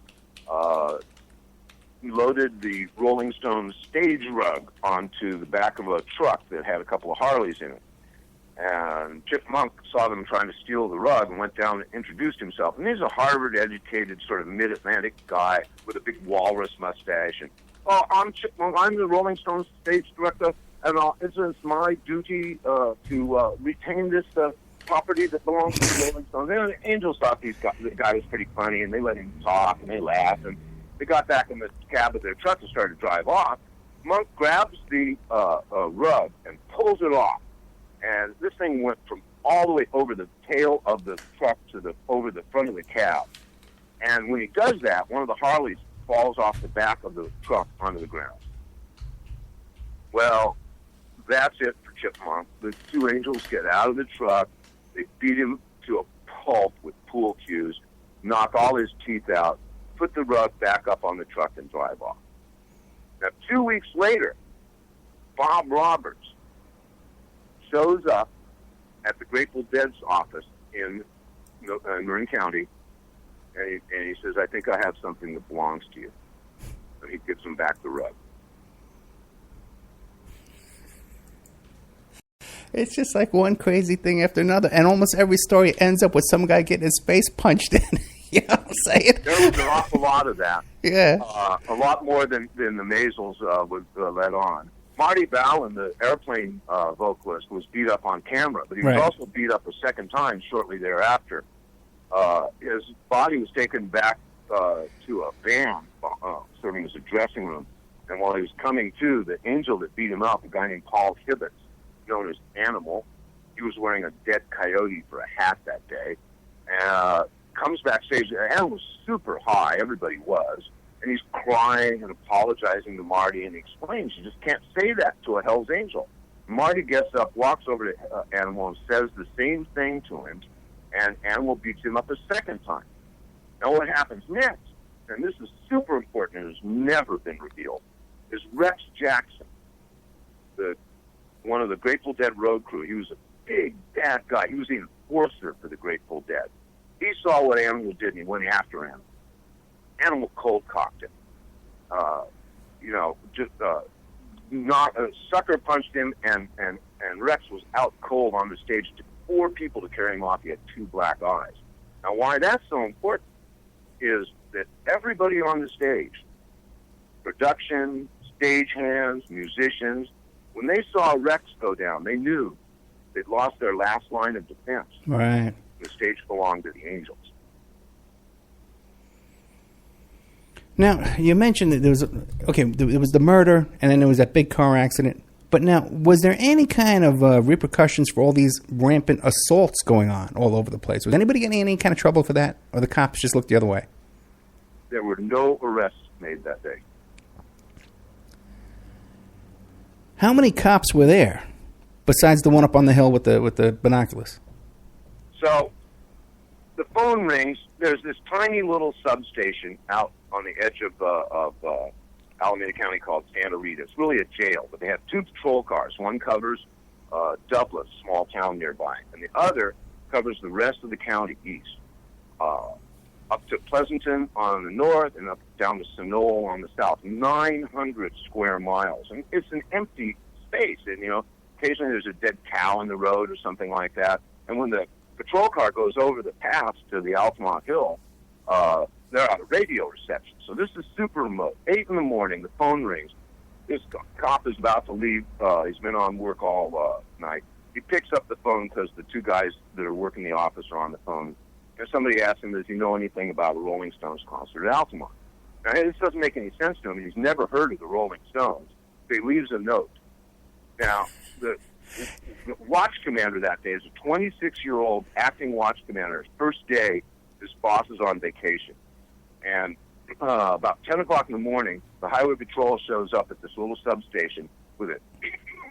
loaded the Rolling Stones stage rug onto the back of a truck that had a couple of Harleys in it. And Chip Monk saw them trying to steal the rug and went down and introduced himself. And he's a Harvard-educated, sort of mid-Atlantic guy with a big walrus mustache. And, I'm Chip Monk. I'm the Rolling Stones stage director, and it's my duty to retain this property that belongs to the Rolling Stones. And the Angels thought the guy was pretty funny, and they let him talk, and they laughed. And they got back in the cab of their truck and started to drive off. Monk grabs the rug and pulls it off. And this thing went from all the way over the tail of the truck to over the front of the cab. And when he does that, one of the Harleys falls off the back of the truck onto the ground. Well, that's it for Chip Monk. The two Angels get out of the truck. They beat him to a pulp with pool cues, knock all his teeth out, put the rug back up on the truck, and drive off. Now, 2 weeks later, Bob Roberts shows up at the Grateful Dead's office in Marin County, and he says, "I think I have something that belongs to you." And he gives him back the rug. It's just like one crazy thing after another, and almost every story ends up with some guy getting his face punched in. You know what I'm saying? There was an awful lot of that. Yeah. A lot more than the Maisels would let on. Marty Ballin, the Airplane vocalist, was beat up on camera, but he was also beat up a second time shortly thereafter. His body was taken back to a van serving as a dressing room, and while he was coming to, the Angel that beat him up, a guy named Paul Hibbets, known as Animal, he was wearing a dead coyote for a hat that day, comes backstage. Animal was super high, everybody was, and he's crying and apologizing to Marty, and he explains you just can't say that to a Hell's Angel. Marty gets up, walks over to Animal, and says the same thing to him, and Animal beats him up a second time. Now what happens next, and this is super important and has never been revealed, is Rex Jackson, one of the Grateful Dead road crew. He was a big, bad guy. He was the enforcer for the Grateful Dead. He saw what Animal did, and he went after Animal. Animal cold-cocked him. sucker punched him, and Rex was out cold on the stage. It took 4 people to carry him off. He had 2 black eyes. Now, why that's so important is that everybody on the stage, production, stagehands, musicians, when they saw Rex go down, they knew they'd lost their last line of defense. Right. The stage belonged to the Angels. Now, you mentioned that there was the murder, and then there was that big car accident. But now, was there any kind of repercussions for all these rampant assaults going on all over the place? Was anybody getting any kind of trouble for that? Or the cops just looked the other way? There were no arrests made that day. How many cops were there, besides the one up on the hill with the binoculars? So, the phone rings. There's this tiny little substation out on the edge of Alameda County called Santa Rita. It's really a jail, but they have 2 patrol cars. One covers Dublin, a small town nearby, and the other covers the rest of the county east, up to Pleasanton on the north and up down to Sonoma on the south. 900 square miles, and it's an empty space. And occasionally there's a dead cow in the road or something like that. And when the patrol car goes over the pass to the Altamont Hill, they're out of radio reception. So this is super remote. 8 in the morning, the phone rings. This cop is about to leave. He's been on work all night. He picks up the phone because the 2 guys that are working the office are on the phone. And somebody asks him, does he know anything about a Rolling Stones concert at Altamont? Now, this doesn't make any sense to him. He's never heard of the Rolling Stones. So he leaves a note. Now, the watch commander that day is a 26-year-old acting watch commander. His first day, his boss is on vacation. And about 10 o'clock in the morning, the highway patrol shows up at this little substation with a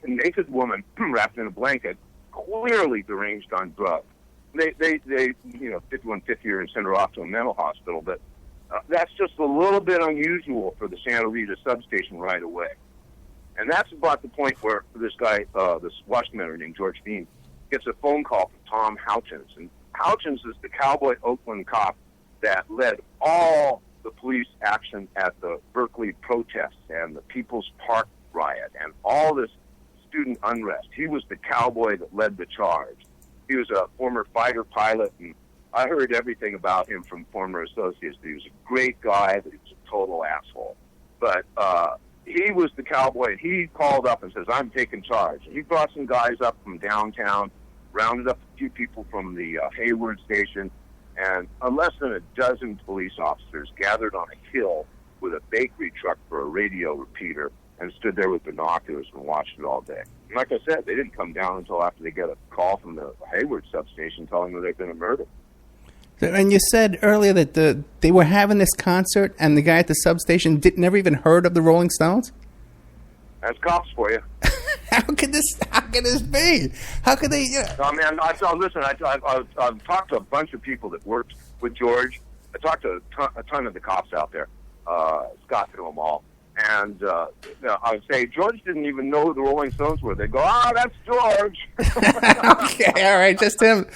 naked woman wrapped in a blanket, clearly deranged on drugs. They 5150 her and send her off to a mental hospital, but that's just a little bit unusual for the Santa Rita substation right away. And that's about the point where this guy, this watch commander named George Dean, gets a phone call from Tom Houchins. And Houchins is the cowboy Oakland cop that led all the police action at the Berkeley protests and the People's Park riot and all this student unrest. He was the cowboy that led the charge. He was a former fighter pilot, and I heard everything about him from former associates. He was a great guy, but he was a total asshole. But he was the cowboy, and he called up and says, I'm taking charge. And he brought some guys up from downtown, rounded up a few people from the Hayward station, and less than a dozen police officers gathered on a hill with a bakery truck for a radio repeater and stood there with binoculars and watched it all day. And like I said, they didn't come down until after they get a call from the Hayward substation telling them there'd been a murder. And you said earlier that they were having this concert and the guy at the substation never even heard of the Rolling Stones? That's cops for you. How could this be? How could they? No, man, listen, I've talked to a bunch of people that worked with George. I talked to a ton of the cops out there. Scott knew them all. And I would say, George didn't even know who the Rolling Stones were. They'd go, that's George. Okay, all right, just him.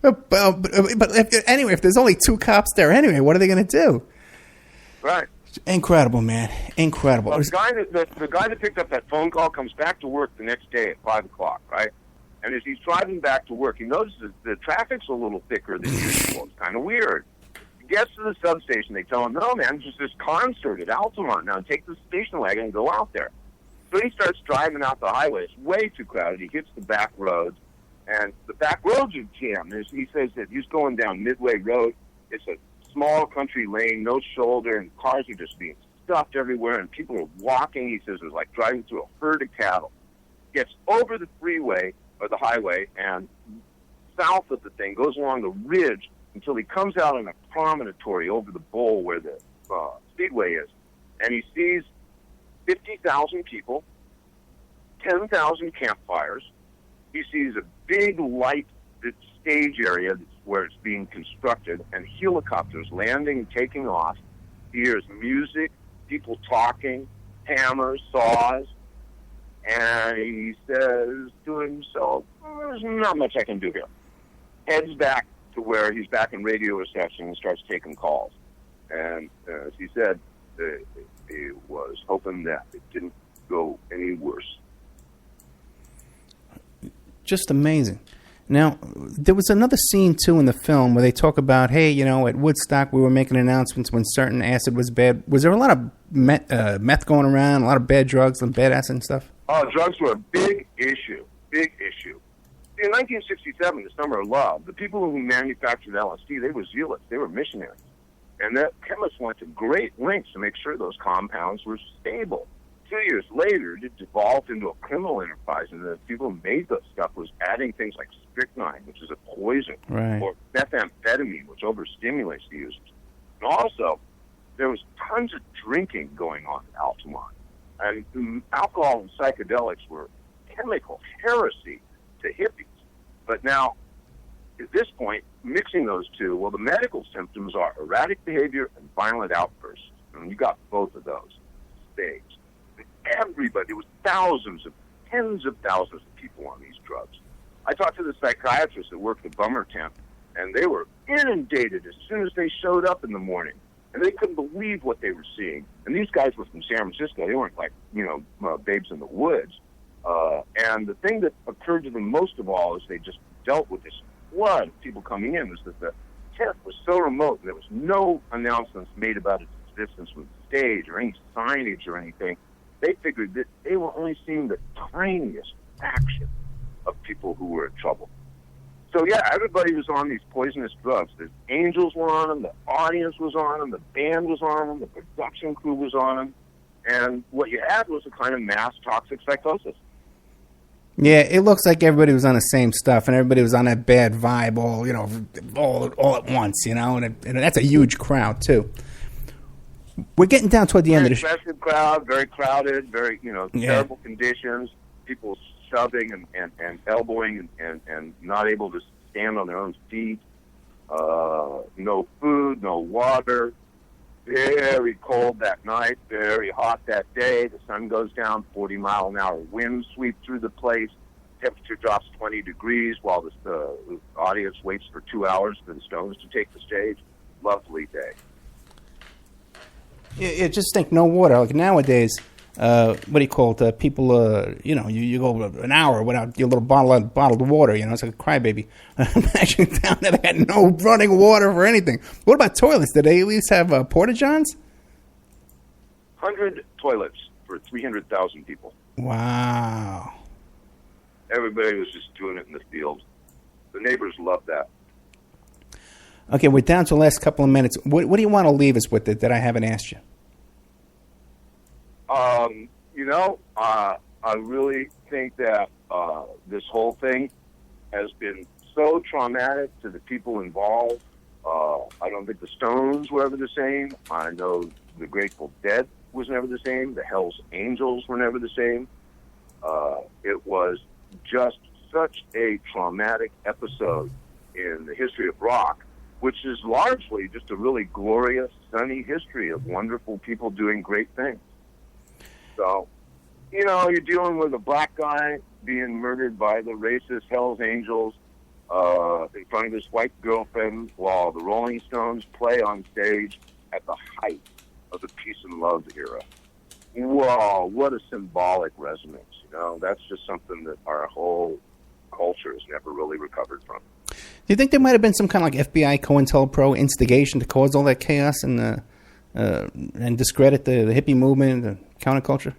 But anyway, if there's only 2 cops there anyway, what are they going to do? Right. Incredible, man. Incredible. Well, the guy that picked up that phone call comes back to work the next day at 5 o'clock, right? And as he's driving back to work, he notices the traffic's a little thicker than usual. It's kind of weird. He gets to the substation. They tell him, no, man, there's this concert at Altamont. Now take the station wagon and go out there. So he starts driving out the highway. It's way too crowded. He hits the back roads, and the back roads are jammed. He says that he's going down Midway Road. It's a small country lane, no shoulder, and cars are just being stuffed everywhere, and people are walking. He says it was like driving through a herd of cattle. Gets over the freeway, or the highway, and south of the thing, goes along the ridge until he comes out on a promontory over the bowl where the speedway is. And he sees 50,000 people, 10,000 campfires. He sees a big light stage area where it's being constructed, and helicopters landing and taking off. He hears music, people talking, hammers, saws, and he says to himself, there's not much I can do here. Heads back to where he's back in radio reception and starts taking calls. And as he said, he was hoping that it didn't go any worse. Just amazing. Now, there was another scene, too, in the film where they talk about, hey, at Woodstock we were making announcements when certain acid was bad. Was there a lot of meth going around, a lot of bad drugs and bad acid and stuff? Oh, drugs were a big issue, big issue. In 1967, the Summer of Love, the people who manufactured LSD, they were zealots. They were missionaries. And the chemists went to great lengths to make sure those compounds were stable. 2 years later, it devolved into a criminal enterprise, and the people who made this stuff was adding things like strychnine, which is a poison, right, or methamphetamine, which overstimulates the users. And also, there was tons of drinking going on in Altamont. And alcohol and psychedelics were chemical heresy to hippies. But now, at this point, mixing those two, well, the medical symptoms are erratic behavior and violent outbursts. And you got both of those staged. Everybody, there was tens of thousands of people on these drugs. I talked to the psychiatrists that worked the bummer tent, and they were inundated as soon as they showed up in the morning. And they couldn't believe what they were seeing. And these guys were from San Francisco. They weren't like, babes in the woods. And the thing that occurred to them most of all as they just dealt with this flood of people coming in was that the tent was so remote and there was no announcements made about its existence from the stage or any signage or anything. They figured that they were only seeing the tiniest fraction of people who were in trouble. So, yeah, everybody was on these poisonous drugs. The angels were on them, the audience was on them, the band was on them, the production crew was on them. And what you had was a kind of mass toxic psychosis. Yeah, it looks like everybody was on the same stuff, and everybody was on that bad vibe all at once, and that's a huge crowd, too. We're getting down toward the end of the show. Very aggressive crowd, very crowded, very, terrible conditions, people shoving and elbowing and not able to stand on their own feet. No food, no water. Very cold that night, very hot that day. The sun goes down, 40-mile-an-hour winds sweep through the place. Temperature drops 20 degrees while the audience waits for 2 hours for the Stones to take the stage. Lovely day. Yeah, just think, no water. Like nowadays, what do you call it? People, you go an hour without your little bottled water. It's like a crybaby. Imagine down there, they got no running water for anything. What about toilets? Did they at least have porta-johns? 100 toilets for 300,000 people. Wow. Everybody was just doing it in the field. The neighbors loved that. Okay, we're down to the last couple of minutes. What do you want to leave us with that I haven't asked you? I really think that this whole thing has been so traumatic to the people involved. I don't think the Stones were ever the same. I know the Grateful Dead was never the same. The Hells Angels were never the same. It was just such a traumatic episode in the history of rock, which is largely just a really glorious, sunny history of wonderful people doing great things. So, you're dealing with a black guy being murdered by the racist Hells Angels in front of his white girlfriend while the Rolling Stones play on stage at the height of the peace and love era. Whoa, what a symbolic resonance, That's just something that our whole culture has never really recovered from. Do you think there might have been some kind of like FBI COINTELPRO instigation to cause all that chaos and discredit the hippie movement and the counterculture?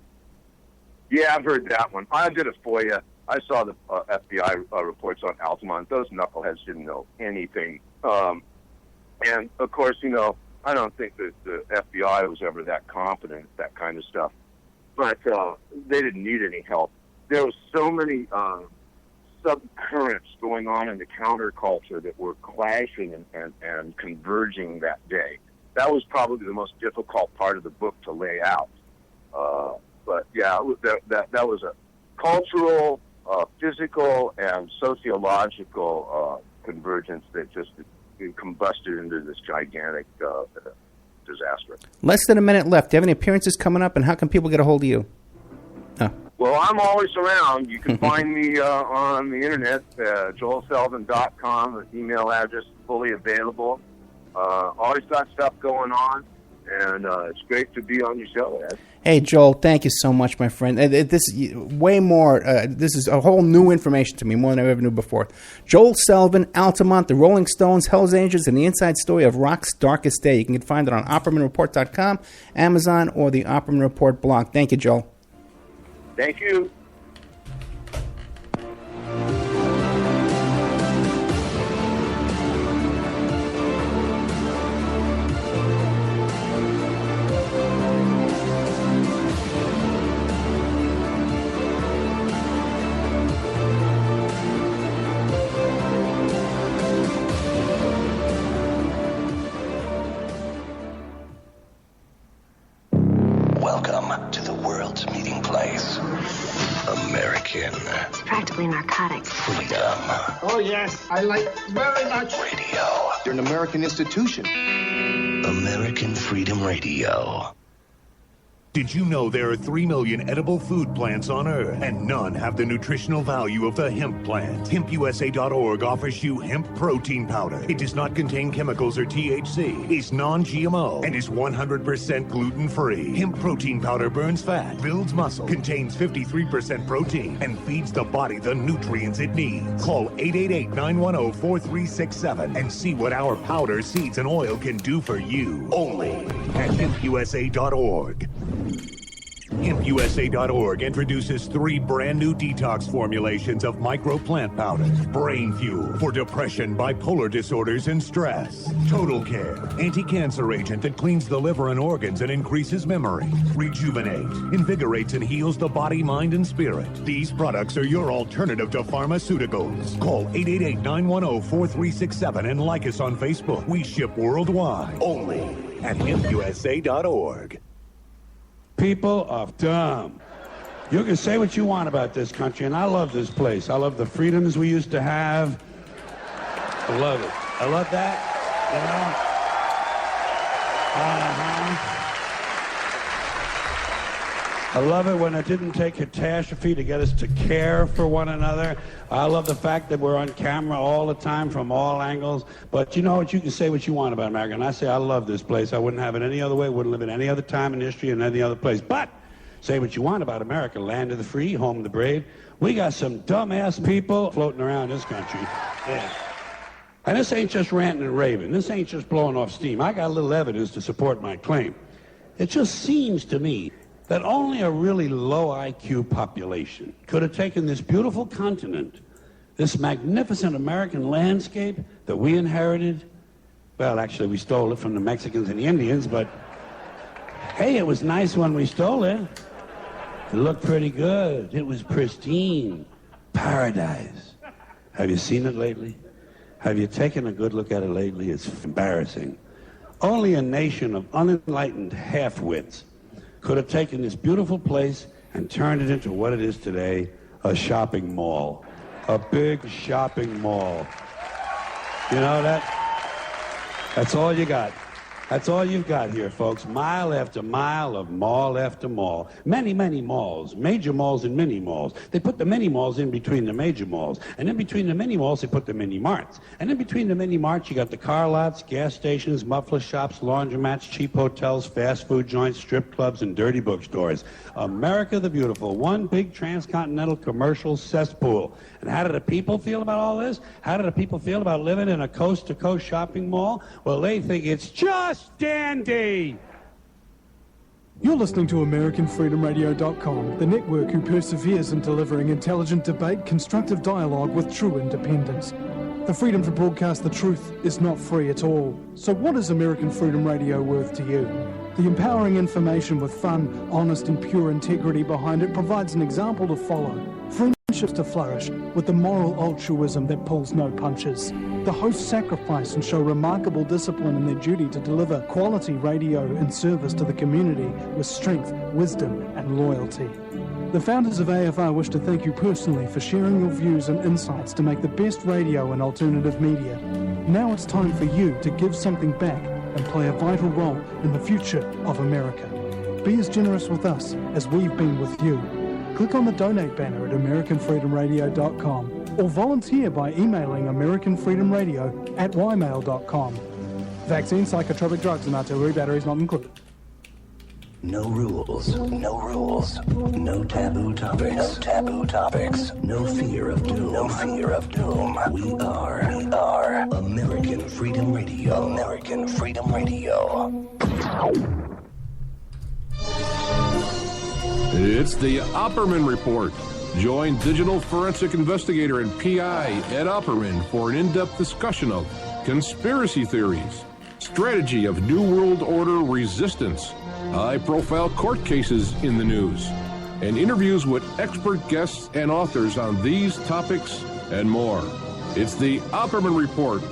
Yeah, I've heard that one. I did it for you. I saw the FBI reports on Altamont. Those knuckleheads didn't know anything. And, of course, I don't think that the FBI was ever that confident at that kind of stuff. But they didn't need any help. There was so many subcurrents going on in the counterculture that were clashing and converging that day. That was probably the most difficult part of the book to lay out. But yeah, that was a cultural, physical, and sociological convergence that just combusted into this gigantic disaster. Less than a minute left. Do you have any appearances coming up, and how can people get a hold of you? Oh. Well, I'm always around. You can find me on the internet, joelselvin.com. The email address is fully available. Always got stuff going on. And it's great to be on your show, Ed. Hey, Joel, thank you so much, my friend. This is way more. This is a whole new information to me, more than I ever knew before. Joel Sullivan, Altamont, the Rolling Stones, Hell's Angels, and the inside story of rock's darkest day. You can find it on OppermanReport.com, Amazon, or the Opperman Report blog. Thank you, Joel. Thank you. Welcome to the world's meeting place. American. It's practically narcotic. Freedom. Oh, yes. I like very much. Radio. You're an American institution. American Freedom Radio. Did you know there are 3 million edible food plants on Earth, and none have the nutritional value of the hemp plant? HempUSA.org offers you hemp protein powder. It does not contain chemicals or THC, is non-GMO, and is 100% gluten-free. Hemp protein powder burns fat, builds muscle, contains 53% protein, and feeds the body the nutrients it needs. Call 888-910-4367 and see what our powder, seeds, and oil can do for you. Only at HempUSA.org. HempUSA.org introduces 3 brand new detox formulations of microplant powder. Brain Fuel for depression, bipolar disorders, and stress. Total Care, anti-cancer agent that cleans the liver and organs and increases memory. Rejuvenate, invigorates and heals the body, mind, and spirit. These products are your alternative to pharmaceuticals. Call 888-910-4367 and like us on Facebook. We ship worldwide. Only at HempUSA.org. People of dumb. You can say what you want about this country, and I love this place. I love the freedoms we used to have. I love it. I love that, you know? I love it when it didn't take catastrophe to get us to care for one another. I love the fact that we're on camera all the time from all angles. But you know what? You can say what you want about America. And I say I love this place. I wouldn't have it any other way. Wouldn't live in any other time in history and any other place. But say what you want about America. Land of the free, home of the brave. We got some dumbass people floating around this country. Yeah. And this ain't just ranting and raving. This ain't just blowing off steam. I got a little evidence to support my claim. It just seems to me that only a really low IQ population could have taken this beautiful continent, this magnificent American landscape that we inherited. Well, actually, we stole it from the Mexicans and the Indians, but hey, it was nice when we stole it. It looked pretty good. It was pristine. Paradise. Have you seen it lately? Have you taken a good look at it lately? It's embarrassing. Only a nation of unenlightened half-wits could have taken this beautiful place and turned it into what it is today, a shopping mall. A big shopping mall. You know that? That's all you got. That's all you've got here, folks. Mile after mile of mall after mall. Many, many malls. Major malls and mini malls. They put the mini malls in between the major malls. And in between the mini malls, they put the mini marts. And in between the mini marts, you got the car lots, gas stations, muffler shops, laundromats, cheap hotels, fast food joints, strip clubs, and dirty bookstores. America the Beautiful. One big transcontinental commercial cesspool. And how do the people feel about all this? How do the people feel about living in a coast-to-coast shopping mall? Well, they think it's just dandy. You're listening to AmericanFreedomRadio.com, the network who perseveres in delivering intelligent debate, constructive dialogue with true independence. The freedom to broadcast the truth is not free at all. So what is American Freedom Radio worth to you? The empowering information with fun, honest and pure integrity behind it provides an example to follow. Friendships to flourish with the moral altruism that pulls no punches. The hosts sacrifice and show remarkable discipline in their duty to deliver quality radio and service to the community with strength, wisdom and loyalty. The founders of AFR wish to thank you personally for sharing your views and insights to make the best radio and alternative media. Now it's time for you to give something back and play a vital role in the future of America. Be as generous with us as we've been with you. Click on the donate banner at AmericanFreedomRadio.com or volunteer by emailing AmericanFreedomRadio@ymail.com. Vaccines, psychotropic drugs, and artillery batteries not included. No rules, no rules, no taboo topics, no taboo topics, no fear of doom, no fear of doom. We are American Freedom Radio, American Freedom Radio. It's the Opperman Report. Join digital forensic investigator and PI Ed Opperman for an in-depth discussion of conspiracy theories, strategy of New World Order resistance, high-profile court cases in the news, and interviews with expert guests and authors on these topics and more. It's the Opperman Report.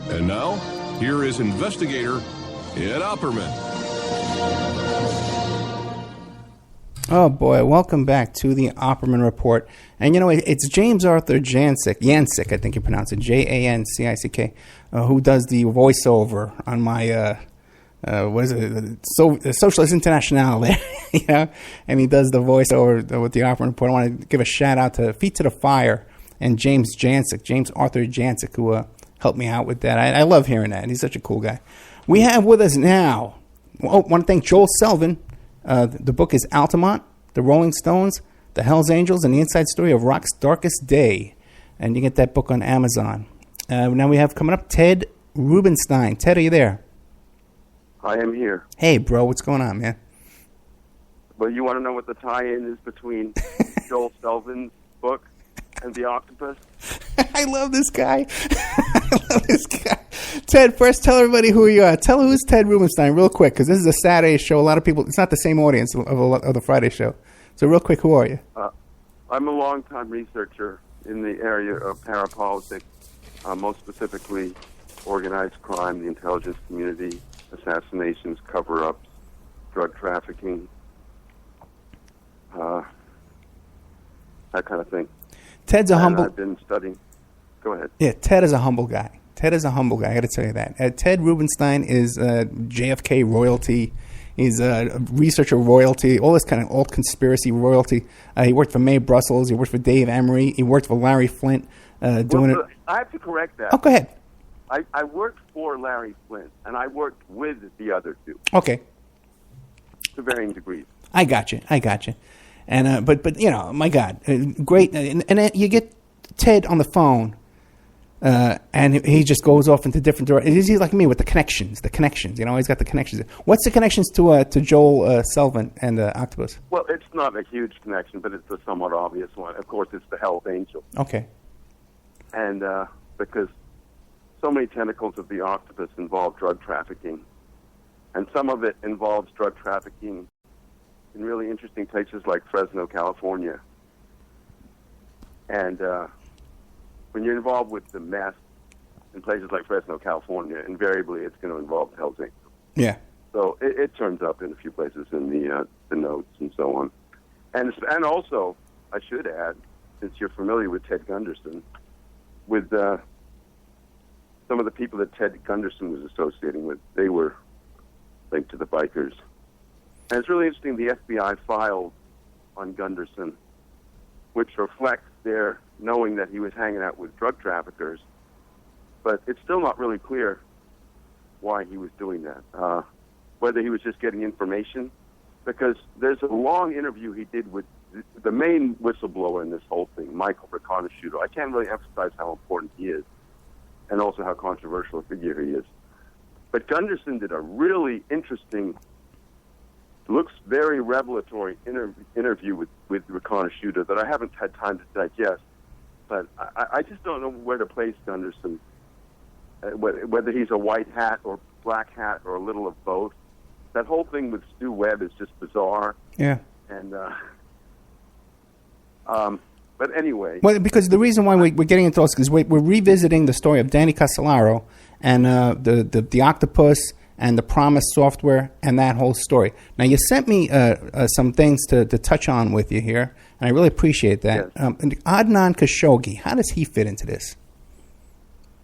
And now, here is investigator Ed Opperman. Oh boy, welcome back to the Opperman Report. And you know, it's James Arthur Jancic, I think you pronounce it, Jancick, who does the voiceover on my, Socialist International there, you know? And he does the voiceover with the Opperman Report. I want to give a shout out to Feet to the Fire and James Arthur Jancic, who helped me out with that. I love hearing that. He's such a cool guy. We have with us now, I want to thank Joel Selvin. The book is Altamont, The Rolling Stones, The Hells Angels, and the Inside Story of Rock's Darkest Day. And you get that book on Amazon. Now we have coming up Ted Rubinstein. Ted, are you there? I am here. Hey, bro, what's going on, man? Well, you want to know what the tie-in is between Joel Selvin's book and The Octopus? I love this guy. Ted, first tell everybody who you are. Tell who's Ted Rubinstein real quick, because this is a Saturday show. A lot of people, it's not the same audience of the Friday show. So real quick, who are you? I'm a long-time researcher in the area of parapolitics, most specifically organized crime, the intelligence community, assassinations, cover-ups, drug trafficking, that kind of thing. Ted's a humble... I've been studying. Go ahead. Yeah, Ted is a humble guy. I got to tell you that. Ted Rubinstein is JFK royalty. He's a researcher royalty, all this kind of old conspiracy royalty. He worked for Mae Brussels. He worked for Dave Emery. He worked for Larry Flint doing it. I have to correct that. Oh, go ahead. I worked for Larry Flint, and I worked with the other two. Okay. To varying degrees. I got you. And but you know, my God, great. And you get Ted on the phone, and he just goes off into different directions. He's like me with the connections. You know, he's got the connections. What's the connections to Joel Selvin and the Octopus? Well, it's not a huge connection, but it's a somewhat obvious one. Of course, it's the Hells Angels. Okay. And because so many tentacles of the Octopus involve drug trafficking, and some of it involves drug trafficking in really interesting places like Fresno, California. And when you're involved with the mess in places like Fresno, California, invariably it's going to involve the Hells Angels. Yeah. So it turns up in a few places in the notes and so on. And also, I should add, since you're familiar with Ted Gunderson, with some of the people that Ted Gunderson was associating with, they were linked to the bikers. And it's really interesting, the FBI filed on Gunderson, which reflects their knowing that he was hanging out with drug traffickers, but it's still not really clear why he was doing that. Whether he was just getting information, because there's a long interview he did with the main whistleblower in this whole thing, Michael Reconasciuto. I can't really emphasize how important he is, and also how controversial a figure he is. But Gunderson did a really interesting, looks very revelatory interview with Reconasciuto that I haven't had time to digest. But I just don't know where to place Gunderson, whether he's a white hat or black hat or a little of both. That whole thing with Stu Webb is just bizarre. Yeah. And but anyway. Well, because the reason why we're getting into this is we're revisiting the story of Danny Castellaro and the octopus and the Promise software and that whole story. Now, you sent me some things to touch on with you here, and I really appreciate that. Yes. Adnan Khashoggi, how does he fit into this?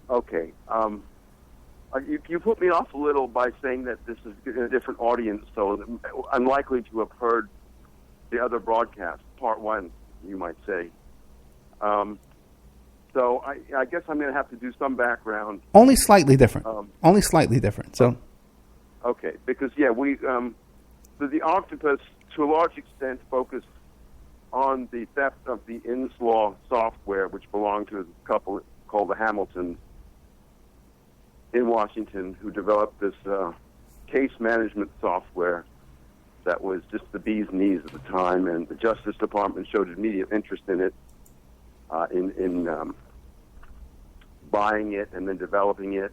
Okay. You put me off a little by saying that this is a different audience, so unlikely to have heard the other broadcast, part one, you might say. So I guess I'm going to have to do some background. Only slightly different. Only slightly different. So. Okay, because the octopus to a large extent focused on the theft of the Inslaw software, which belonged to a couple called the Hamiltons in Washington, who developed this case management software that was just the bee's knees at the time, and the Justice Department showed immediate interest in it, in buying it and then developing it,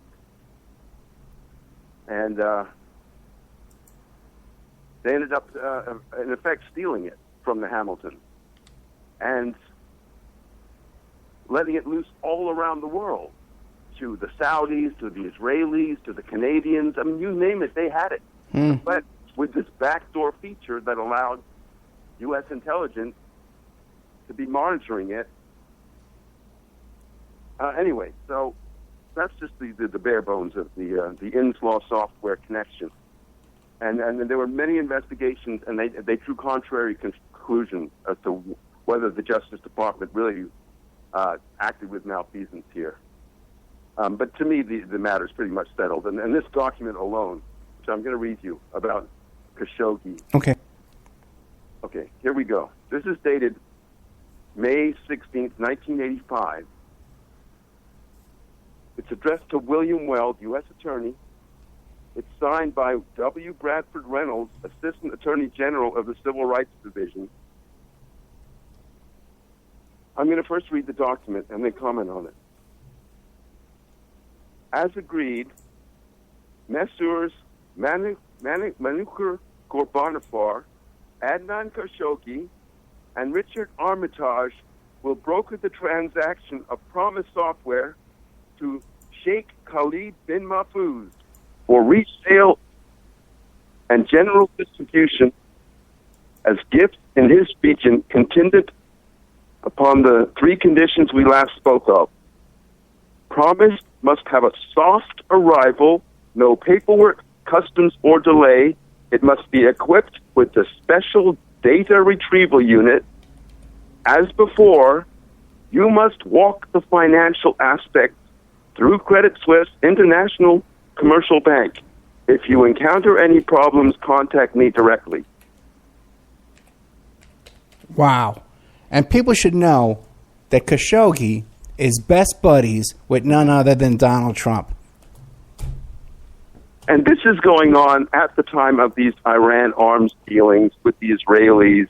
and they ended up, in effect, stealing it from the Hamiltons and letting it loose all around the world, to the Saudis, to the Israelis, to the Canadians. I mean, you name it, they had it. But with this backdoor feature that allowed U.S. intelligence to be monitoring it. Anyway, so that's just the bare bones of the Inslaw software connection. And there were many investigations, and they drew contrary conclusions as to whether the Justice Department really acted with malfeasance here. But to me, the matter is pretty much settled. And this document alone, which I'm going to read you about Khashoggi. Okay. Okay, here we go. This is dated May 16th, 1985. It's addressed to William Weld, U.S. Attorney. It's signed by W. Bradford Reynolds, Assistant Attorney General of the Civil Rights Division. I'm going to first read the document and then comment on it. As agreed, Messrs. Manukur Ghorbanifar, Adnan Khashoggi, and Richard Armitage will broker the transaction of Promise Software to Sheikh Khalid bin Mahfouz for resale and general distribution as gifts in his region, contingent upon the three conditions we last spoke of. Promise must have a soft arrival, no paperwork, customs, or delay. It must be equipped with a special data retrieval unit. As before, you must walk the financial aspects through Credit Suisse International Commercial Bank. If you encounter any problems, contact me directly. Wow. And people should know that Khashoggi is best buddies with none other than Donald Trump. And this is going on at the time of these Iran arms dealings with the Israelis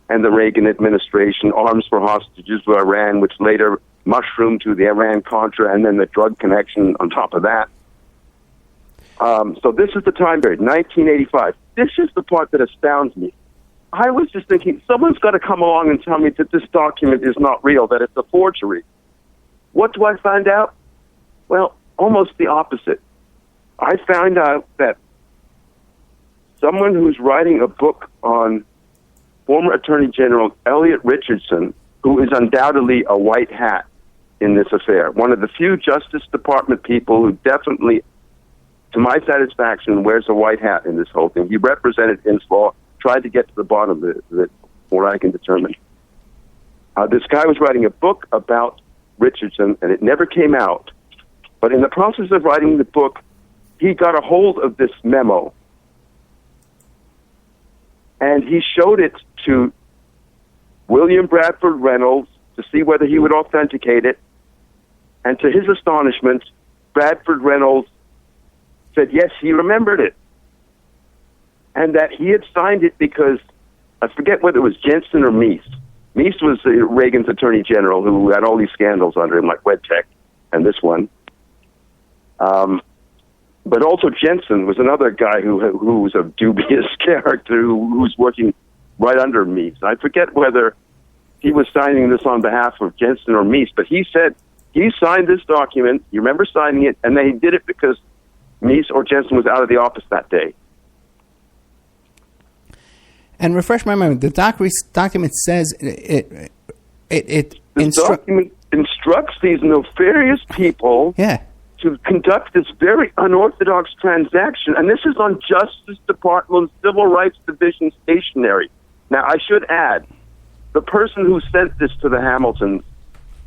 and the Reagan administration, arms for hostages to Iran, which later mushroomed to the Iran-Contra and then the drug connection on top of that. So this is the time period, 1985. This is the part that astounds me. I was just thinking, someone's got to come along and tell me that this document is not real, that it's a forgery. What do I find out? Well, almost the opposite. I found out that someone who's writing a book on former Attorney General Elliot Richardson, who is undoubtedly a white hat in this affair, one of the few Justice Department people who definitely, to my satisfaction, wears a white hat in this whole thing. He represented Inslaw, tried to get to the bottom of it, what I can determine. This guy was writing a book about Richardson, and it never came out. But in the process of writing the book, he got a hold of this memo, and he showed it to William Bradford Reynolds to see whether he would authenticate it. And to his astonishment, Bradford Reynolds said, yes, he remembered it. And that he had signed it because, I forget whether it was Jensen or Meese. Meese was Reagan's attorney general who had all these scandals under him, like WedTech and this one. But also Jensen was another guy who was a dubious character who was working right under Meese. I forget whether he was signing this on behalf of Jensen or Meese, but he said he signed this document, you remember signing it, and then he did it because Meese or Jensen was out of the office that day. And refresh my memory, the document says it document instructs these nefarious people to conduct this very unorthodox transaction, and this is on Justice Department Civil Rights Division stationery. Now, I should add, the person who sent this to the Hamiltons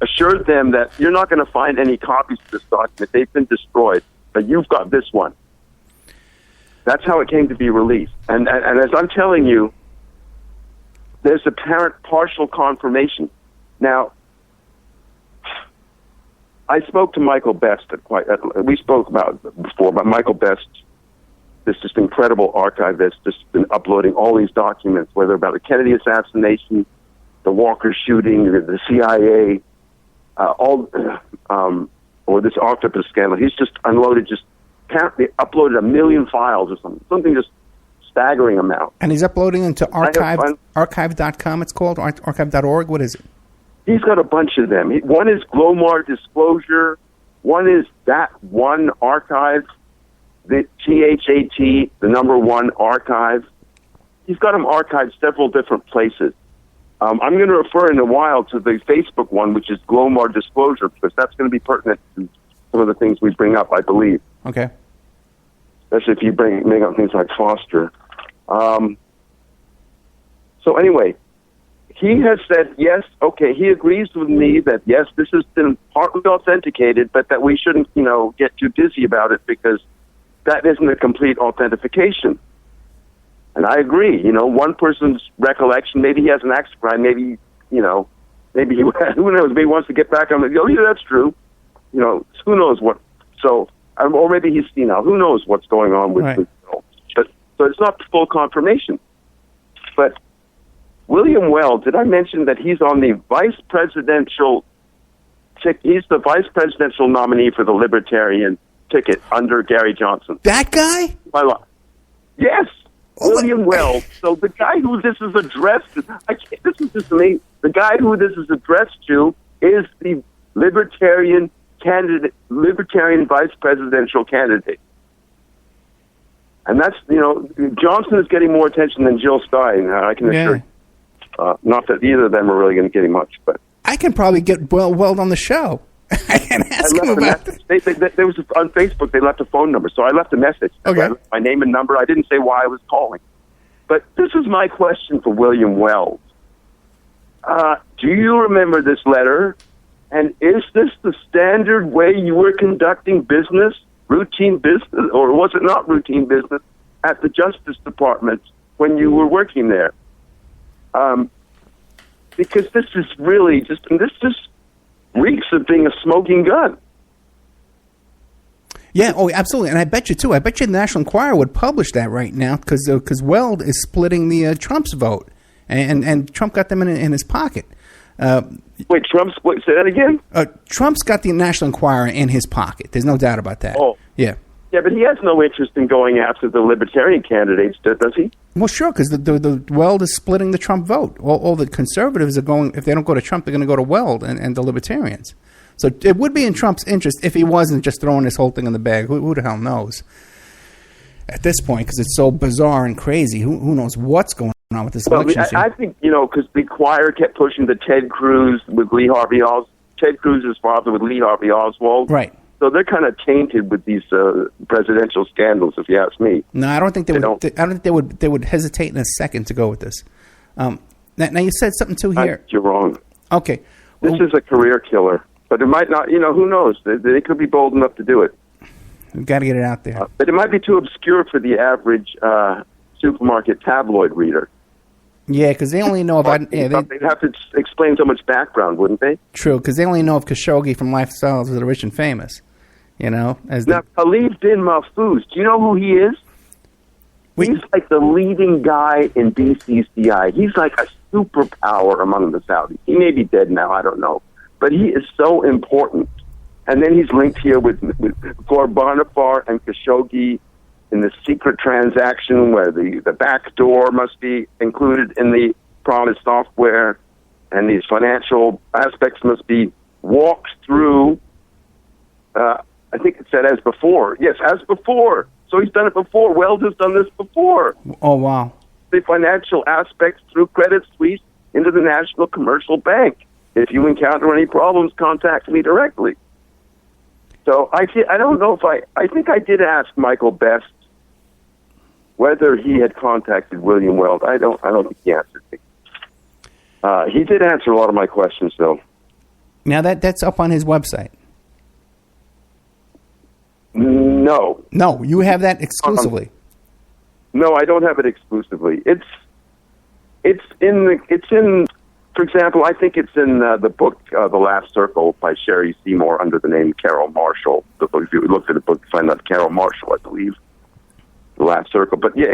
assured them that you're not going to find any copies of this document. They've been destroyed, but you've got this one. That's how it came to be released. And as I'm telling you, there's apparent partial confirmation. Now, I spoke to Michael Best. We spoke about it before, but Michael Best, this just incredible archivist, just been uploading all these documents, whether about the Kennedy assassination, the Walker shooting, the CIA, or this octopus scandal. He's just unloaded, apparently uploaded 1 million files or something just staggering amount. And he's uploading into archive.com, it's called, archive.org. What is it? He's got a bunch of them. One is Glomar Disclosure. One is That One Archive, the THAT, the number 1 archive. He's got them archived several different places. I'm going to refer in a while to the Facebook one, which is Glomar Disclosure, because that's going to be pertinent to some of the things we bring up, I believe. Okay. Especially if you bring up things like Foster. So anyway, he has said, yes, okay, he agrees with me that, yes, this has been partly authenticated, but that we shouldn't, get too busy about it because that isn't a complete authentication. And I agree. One person's recollection, maybe he has an axe to grind, maybe he, who knows, maybe he wants to get back on the, oh, yeah, that's true. Who knows what. So, or maybe he's, who knows what's going on with right. But so it's not full confirmation. But William Weld, did I mention that he's on the vice presidential he's the vice presidential nominee for the Libertarian ticket under Gary Johnson. That guy? Yes. William Weld. So the guy who this is addressed to, this is just amazing. The guy who this is addressed to is the Libertarian vice presidential candidate. And that's, Johnson is getting more attention than Jill Stein, I can assure you. Not that either of them are really going to get much, but I can probably get Weld on the show. I can ask him about it. There was on Facebook. They left a phone number, so I left a message. Okay. My name and number. I didn't say why I was calling, but this is my question for William Weld. Do you remember this letter? And is this the standard way you were conducting business, routine business, or was it not routine business at the Justice Department when you were working there? Because this is really this just reeks of being a smoking gun. Yeah, oh, absolutely. And I bet you, too, the National Enquirer would publish that right now because Weld is splitting the Trump's vote. And Trump got them in his pocket. Wait, say that again? Trump's got the National Enquirer in his pocket. There's no doubt about that. Oh. Yeah. Yeah, but he has no interest in going after the Libertarian candidates, does he? Well, sure, because the Weld is splitting the Trump vote. All the conservatives are going, if they don't go to Trump, they're going to go to Weld and the Libertarians. So it would be in Trump's interest if he wasn't just throwing this whole thing in the bag. Who the hell knows at this point, because it's so bizarre and crazy. Who knows what's going on with this election? I think, because the Enquirer kept pushing the Ted Cruz with Lee Harvey Oswald. Ted Cruz's father with Lee Harvey Oswald. Right. So they're kind of tainted with these presidential scandals, if you ask me. No, I don't think they would. I don't think they would hesitate in a second to go with this. Now you said something too here. You're wrong. Okay, this is a career killer, but it might not. Who knows? They could be bold enough to do it. We've got to get it out there. But it might be too obscure for the average supermarket tabloid reader. Yeah, because they only know about. They'd have to explain so much background, wouldn't they? True, because they only know of Khashoggi from Lifestyles of the Rich and Famous. Now, Khalid bin Mahfouz, do you know who he is? He's like the leading guy in BCCI. He's like a superpower among the Saudis. He may be dead now, I don't know. But he is so important. And then he's linked here with Ghorbanifar and Khashoggi in the secret transaction where the back door must be included in the promised software, and these financial aspects must be walked through. I think it said as before. Yes, as before. So he's done it before. Weld has done this before. Oh, wow. The financial aspects through Credit Suisse into the National Commercial Bank. If you encounter any problems, contact me directly. So I don't know if I think I did ask Michael Best whether he had contacted William Weld. I don't think he answered me. He did answer a lot of my questions, though. Now that's up on his website. No. No, you have that exclusively. No, I don't have it exclusively. It's in. For example, I think it's in the book The Last Circle by Sherry Seymour under the name Carol Marshall. If you look at the book, you find out Carol Marshall, I believe. The Last Circle, but yeah,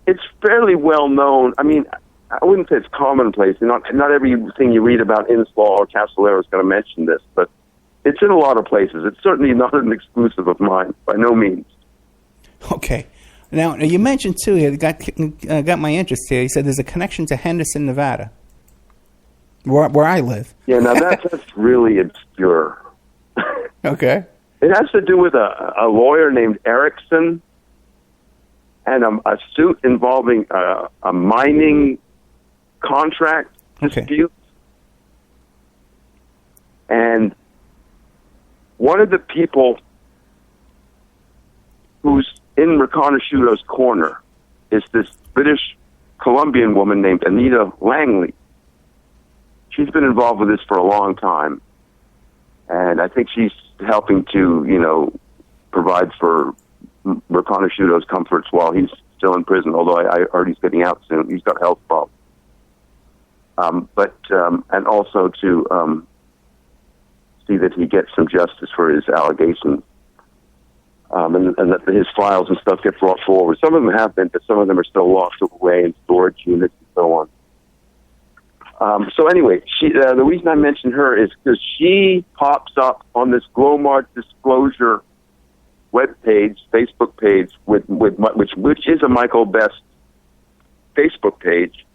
it's fairly well known. I mean, I wouldn't say it's commonplace. Not everything you read about Inslaw or Castellero is going to mention this, but it's in a lot of places. It's certainly not an exclusive of mine, by no means. Okay. Now, you mentioned, too, it got my interest here. You said there's a connection to Henderson, Nevada, where I live. Yeah, now that's really obscure. Okay. It has to do with a lawyer named Erickson and a suit involving a mining contract dispute. And one of the people who's in Riconosciuto's corner is this British Colombian woman named Anita Langley. She's been involved with this for a long time. And I think she's helping to, provide for Riconosciuto's comforts while he's still in prison, although I heard he's getting out soon. He's got health problems. And also to see that he gets some justice for his allegations. And that his files and stuff get brought forward. Some of them have been, but some of them are still locked away in storage units and so on. So anyway, the reason I mentioned her is because she pops up on this Glomar Disclosure web page, Facebook page, which is a Michael Best Facebook page,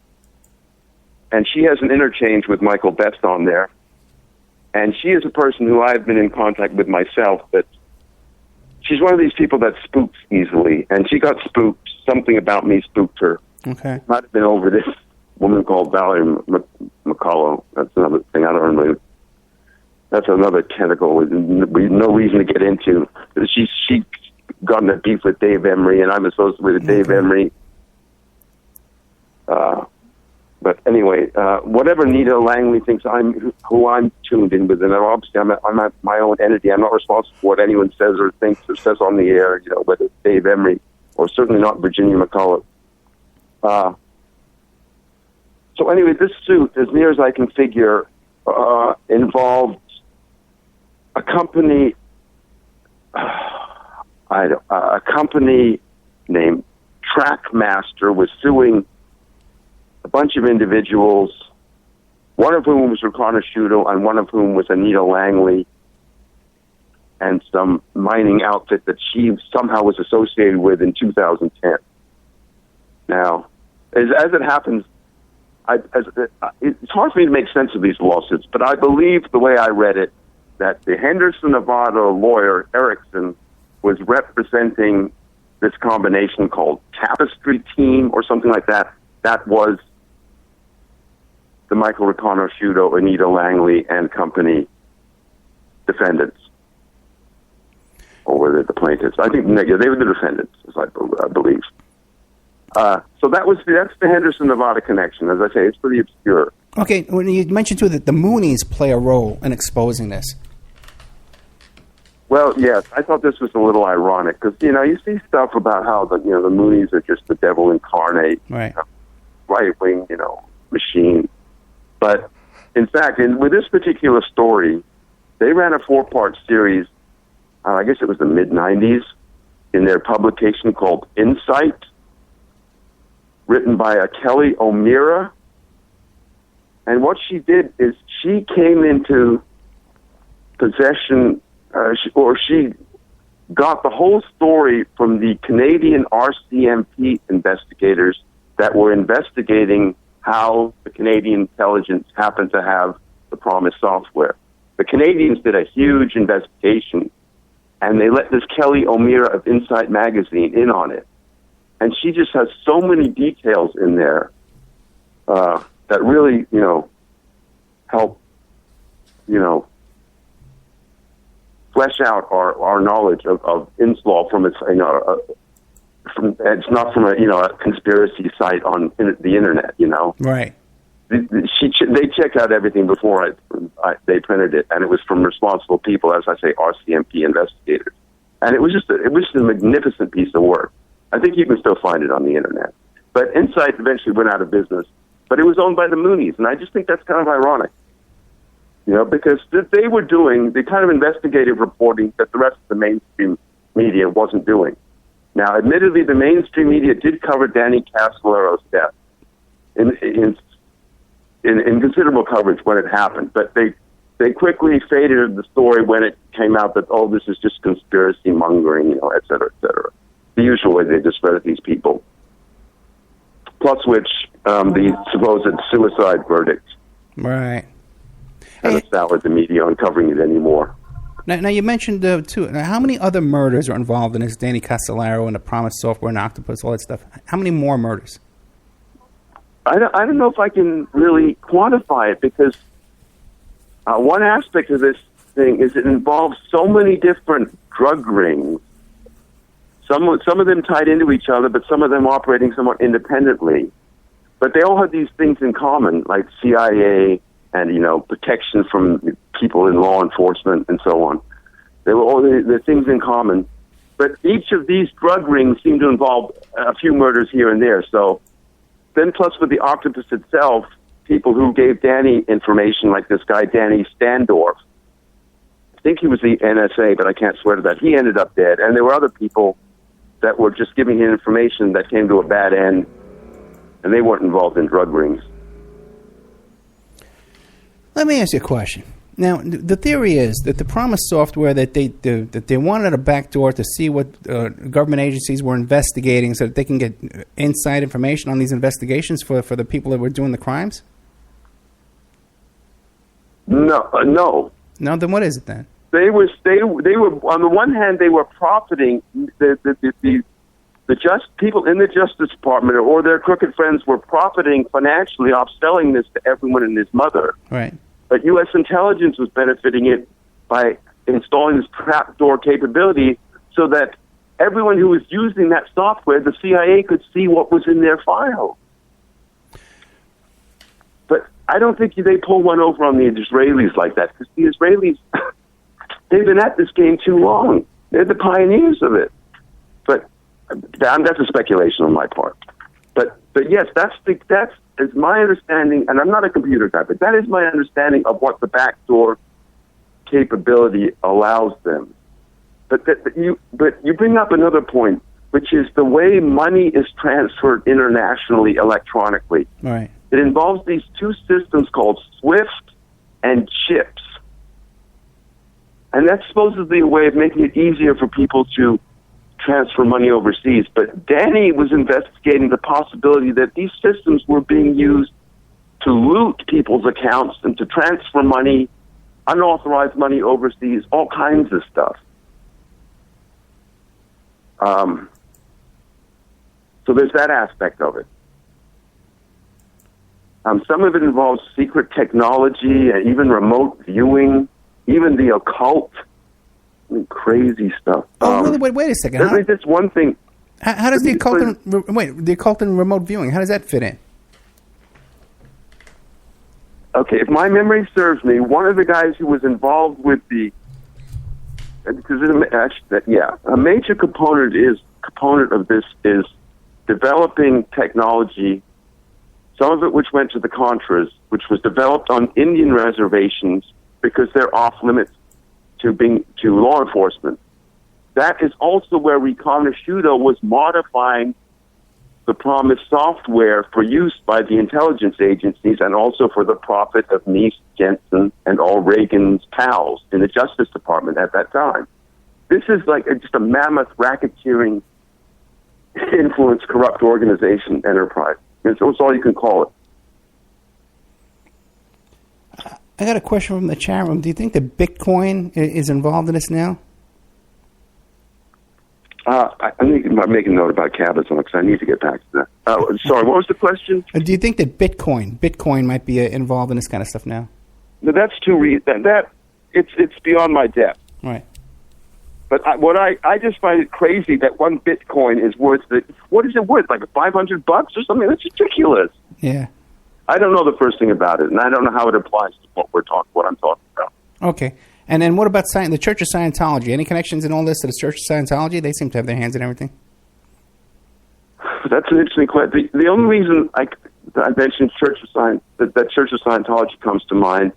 and she has an interchange with Michael Best on there. And she is a person who I've been in contact with myself, but she's one of these people that spooks easily, and she got spooked. Something about me spooked her. Okay. Might have been over this woman called Valerie McCullough. That's another thing. I don't really. That's another tentacle with no reason to get into. She got in a beef with Dave Emery, and I'm associated with Dave Emery. But anyway, whatever Nita Langley thinks who I'm tuned in with, and obviously I'm at my own entity. I'm not responsible for what anyone says or thinks or says on the air, whether it's Dave Emery or certainly not Virginia McCullough. So anyway, this suit, as near as I can figure, involved a company, a company named Trackmaster was suing a bunch of individuals, one of whom was Riconosciuto and one of whom was Anita Langley, and some mining outfit that she somehow was associated with in 2010. Now, as it happens, it's hard for me to make sense of these lawsuits, but I believe the way I read it, that the Henderson, Nevada lawyer, Erickson, was representing this combination called Tapestry Team or something like that. That was the Michael Riconosciuto, Anita Langley, and company defendants. Or were they the plaintiffs? I think they were the defendants, as I believe. So that's the Henderson, Nevada connection. As I say, it's pretty obscure. Okay, when you mentioned, too, that the Moonies play a role in exposing this. Well, yes, I thought this was a little ironic because, you see stuff about how the Moonies are just the devil incarnate, right? Right-wing, machine. But, in fact, with this particular story, they ran a 4-part series, I guess it was the mid-'90s, in their publication called Insight, written by Kelly O'Meara. And what she did is she came into possession, she got the whole story from the Canadian RCMP investigators that were investigating how the Canadian intelligence happened to have the PROMIS software. The Canadians did a huge investigation, and they let this Kelly O'Meara of Insight magazine in on it. And she just has so many details in there that really, help, flesh out our knowledge of Inslaw from its, it's not from a conspiracy site on the internet, Right. They checked out everything before they printed it, and it was from responsible people, as I say, RCMP investigators. And it was just a magnificent piece of work. I think you can still find it on the internet. But Insight eventually went out of business, but it was owned by the Moonies, and I just think that's kind of ironic. Because they were doing the kind of investigative reporting that the rest of the mainstream media wasn't doing. Now, admittedly, the mainstream media did cover Danny Castellero's death in considerable coverage when it happened, but they quickly faded the story when it came out that, this is just conspiracy mongering, et cetera, et cetera. The usual way they discredit these people. Plus which, the supposed suicide verdict. Right. Haven't soured the media on covering it anymore. Now you mentioned, too, how many other murders are involved in this? Danny Castellero and the Promise Software and Octopus, all that stuff. How many more murders? I don't know if I can really quantify it, because one aspect of this thing is it involves so many different drug rings. Some of them tied into each other, but some of them operating somewhat independently. But they all have these things in common, like CIA and, protection from people in law enforcement and so on. They were all the things in common. But each of these drug rings seem to involve a few murders here and there. So then plus with the Octopus itself, people who gave Danny information, like this guy, Danny Standorf. I think he was the NSA, but I can't swear to that. He ended up dead. And there were other people that were just giving him information that came to a bad end, and they weren't involved in drug rings. Let me ask you a question. Now, the theory is that the Promise Software, that they wanted a backdoor to see what government agencies were investigating so that they can get inside information on these investigations for the people that were doing the crimes? No. No, then what is it then? They were on the one hand they were profiting the people in the Justice Department or their crooked friends were profiting financially off selling this to everyone and his mother. Right. But U.S. intelligence was benefiting it by installing this trapdoor capability so that everyone who was using that software, the CIA could see what was in their file. But I don't think they pull one over on the Israelis like that, because the Israelis, they've been at this game too long. They're the pioneers of it. But that's a speculation on my part. But yes, that's my understanding, and I'm not a computer guy, but that is my understanding of what the backdoor capability allows them. But you bring up another point, which is the way money is transferred internationally electronically. Right. It involves these two systems called SWIFT and CHIPS. And that's supposedly a way of making it easier for people to transfer money overseas. But Danny was investigating the possibility that these systems were being used to loot people's accounts and to transfer money, unauthorized money overseas, all kinds of stuff. So there's that aspect of it. Some of it involves secret technology, and even remote viewing, even the occult. Crazy stuff. Wait a second. That's one thing. How does the occult and remote viewing, how does that fit in? Okay, if my memory serves me, one of the guys who was involved with a major component of this is developing technology, some of it which went to the Contras, which was developed on Indian reservations because they're off limits to law enforcement. That is also where Riconosciuto was modifying the Promise software for use by the intelligence agencies and also for the profit of Neese, Jensen, and all Reagan's pals in the Justice Department at that time. This is like just a mammoth racketeering, influence, corrupt organization enterprise. It's all you can call it. I got a question from the chat room. Do you think that Bitcoin is involved in this now? I need to make a note about Cabazon because I need to get back to that. Sorry, what was the question? Do you think that Bitcoin might be involved in this kind of stuff now? No, that's it's beyond my depth. Right. But I just find it crazy that one Bitcoin is worth what is it worth? Like $500 or something? That's ridiculous. Yeah. I don't know the first thing about it, and I don't know how it applies to what I'm talking about. Okay. And then what about the Church of Scientology? Any connections in all this to the Church of Scientology? They seem to have their hands in everything. That's an interesting question. The only reason I mentioned that Church of Scientology comes to mind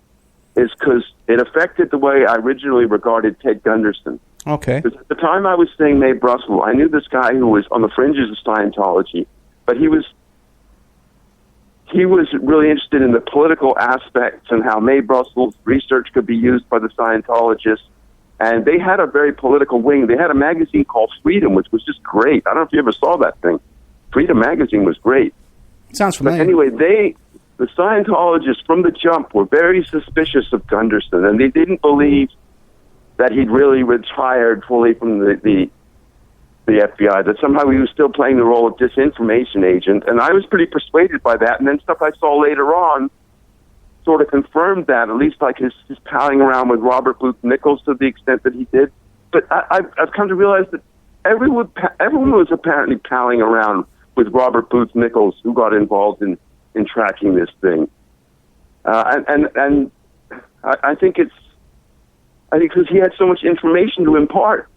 is because it affected the way I originally regarded Ted Gunderson. Okay. Because at the time I was staying Mae Brussels, I knew this guy who was on the fringes of Scientology, but he was really interested in the political aspects and how Mae Brussels research could be used by the Scientologists. And they had a very political wing. They had a magazine called Freedom, which was just great. I don't know if you ever saw that thing. Freedom magazine was great. Sounds familiar. But anyway, the Scientologists from the jump were very suspicious of Gunderson, and they didn't believe that he'd really retired fully from the FBI, that somehow he was still playing the role of disinformation agent. And I was pretty persuaded by that. And then stuff I saw later on sort of confirmed that, at least like his palling around with Robert Booth Nichols to the extent that he did. But I've come to realize that everyone was apparently palling around with Robert Booth Nichols, who got involved in tracking this thing. And I think because he had so much information to impart.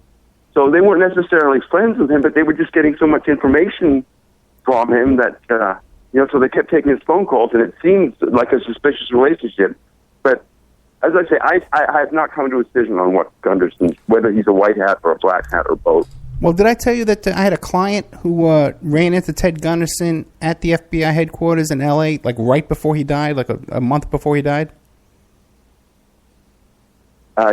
So they weren't necessarily friends with him, but they were just getting so much information from him that, so they kept taking his phone calls, and it seemed like a suspicious relationship. But as I say, I have not come to a decision on what Gunderson, whether he's a white hat or a black hat or both. Well, did I tell you that I had a client who ran into Ted Gunderson at the FBI headquarters in L.A., like right before he died, like a month before he died?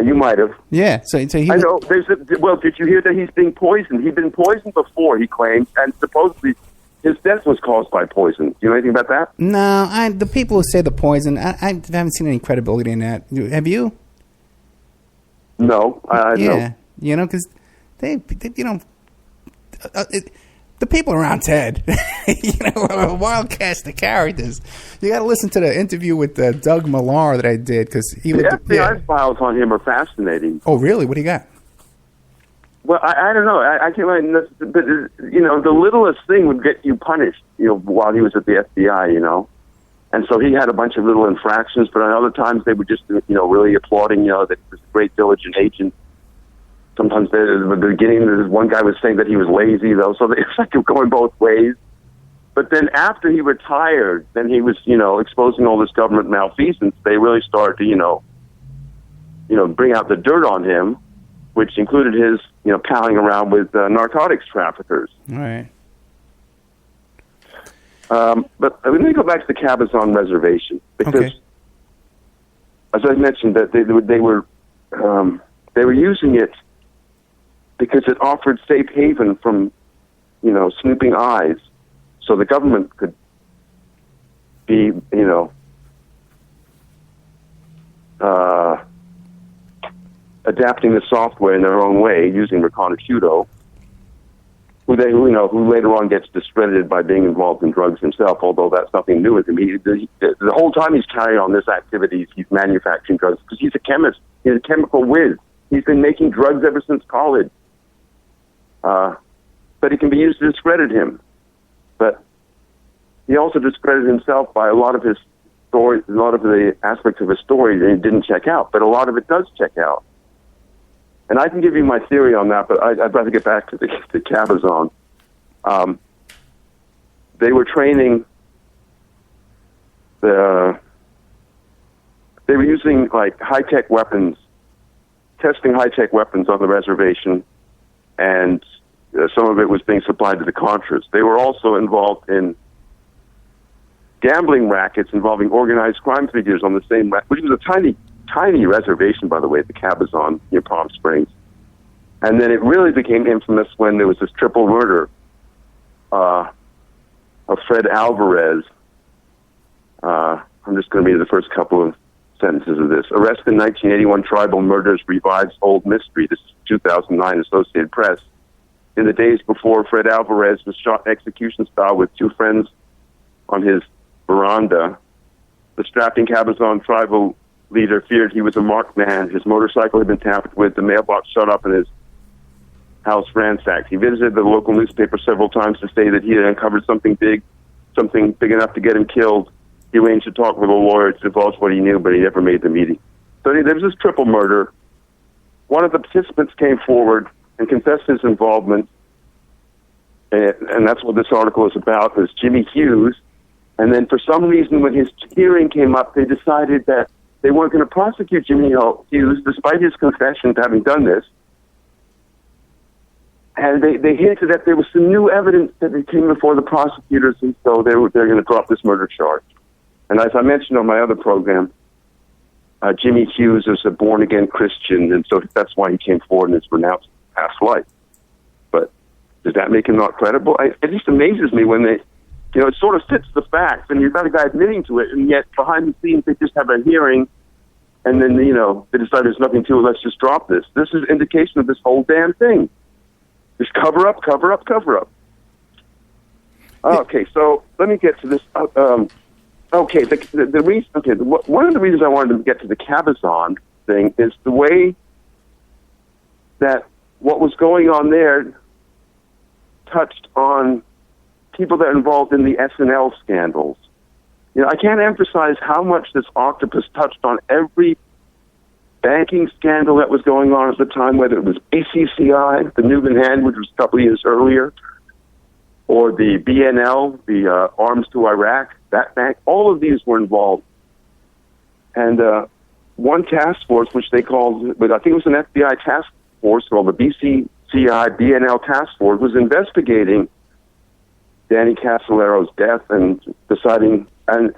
You might have. Yeah. So he I know. Did you hear that he's being poisoned? He'd been poisoned before, he claims, and supposedly his death was caused by poison. Do you know anything about that? No. The people who say the poison, I haven't seen any credibility in that. Have you? No. Yeah. No. Because they the people around Ted, a wild cast of characters. You got to listen to the interview with Doug Millar that I did because he the FBI files on him are fascinating. Oh, really? What do you got? Well, I don't know. I can't imagine, but the littlest thing would get you punished. While he was at the FBI, and so he had a bunch of little infractions. But at other times they were just really applauding that he was a great diligent agent. Sometimes at the beginning, one guy was saying that he was lazy, though, so it's like going both ways. But then after he retired, then he was, exposing all this government malfeasance. They really started to, bring out the dirt on him, which included his, palling around with narcotics traffickers. All right. But let me go back to the Cabazon Reservation because, as I mentioned, that they were using it because it offered safe haven from, snooping eyes, so the government could be, adapting the software in their own way using Riconosciuto, who later on gets discredited by being involved in drugs himself, although that's nothing new with him. The whole time he's carrying on this activity, he's manufacturing drugs because he's a chemist. He's a chemical whiz. He's been making drugs ever since college. But it can be used to discredit him. But he also discredited himself by a lot of his stories, a lot of the aspects of his story that he didn't check out. But a lot of it does check out. And I can give you my theory on that, but I'd rather get back to the Cabazon. They were training they were using high-tech weapons, testing high-tech weapons on the reservation, and some of it was being supplied to the Contras. They were also involved in gambling rackets involving organized crime figures on the same, which was a tiny reservation, by the way, the Cabazon near Palm Springs. And then it really became infamous when there was this triple murder of Fred Alvarez. I'm just going to read the first couple of sentences of this. Arrested in 1981, tribal murders revives old mystery. This is 2009 Associated Press. In the days before Fred Alvarez was shot execution style with two friends on his veranda, the strapping Cabazon tribal leader feared he was a marked man. His motorcycle had been tampered with, the mailbox shut up, and his house ransacked. He visited the local newspaper several times to say that he had uncovered something big enough to get him killed. He he arranged to talk with a lawyer to divulge what he knew, but he never made the meeting. So there was this triple murder. One of the participants came forward and confessed his involvement, and that's what this article is about, was Jimmy Hughes. And then for some reason, when his hearing came up, they decided that they weren't going to prosecute Jimmy Hughes, despite his confession to having done this. And they hinted that there was some new evidence that came before the prosecutors, and so they're going to drop this murder charge. And as I mentioned on my other program, Jimmy Hughes is a born-again Christian, and so that's why he came forward and has renounced past life. But does that make him not credible? It just amazes me when they, it sort of fits the facts, and you've got a guy admitting to it, and yet behind the scenes they just have a hearing, and then, they decide there's nothing to it, let's just drop this. This is indication of this whole damn thing. Just cover up, cover up, cover up. Okay, so let me get to this. Okay, the reason. Okay, one of the reasons I wanted to get to the Cabazon thing is the way that what was going on there touched on people that are involved in the SNL scandals. I can't emphasize how much this octopus touched on every banking scandal that was going on at the time, whether it was BCCI, the Newman Hand, which was a couple of years earlier, or the BNL, the Arms to Iraq, that bank. All of these were involved. And one task force, which they called, but I think it was an FBI task force called the BCCI BNL task force, was investigating Danny Casolero's death and deciding, and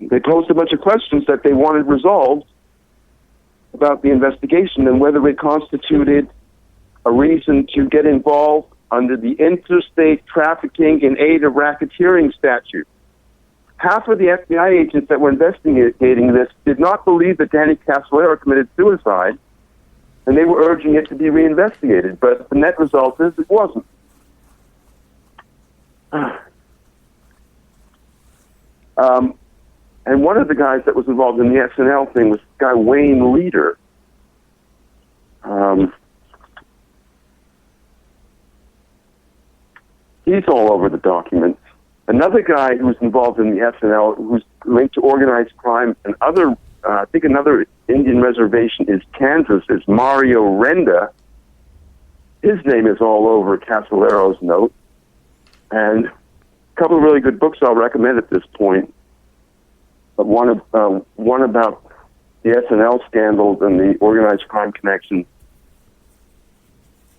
they posed a bunch of questions that they wanted resolved about the investigation and whether it constituted a reason to get involved under the Interstate Trafficking in Aid of Racketeering statute. Half of the FBI agents that were investigating this did not believe that Danny Casolero committed suicide, and they were urging it to be reinvestigated. But the net result is it wasn't. And one of the guys that was involved in the SNL thing was this guy Wayne Leader. He's all over the documents. Another guy who was involved in the SNL, who's linked to organized crime and other, I think another Indian reservation is Kansas, is Mario Renda. His name is all over Casolero's note. And a couple of really good books I'll recommend at this point. But one about the SNL scandals and the organized crime connections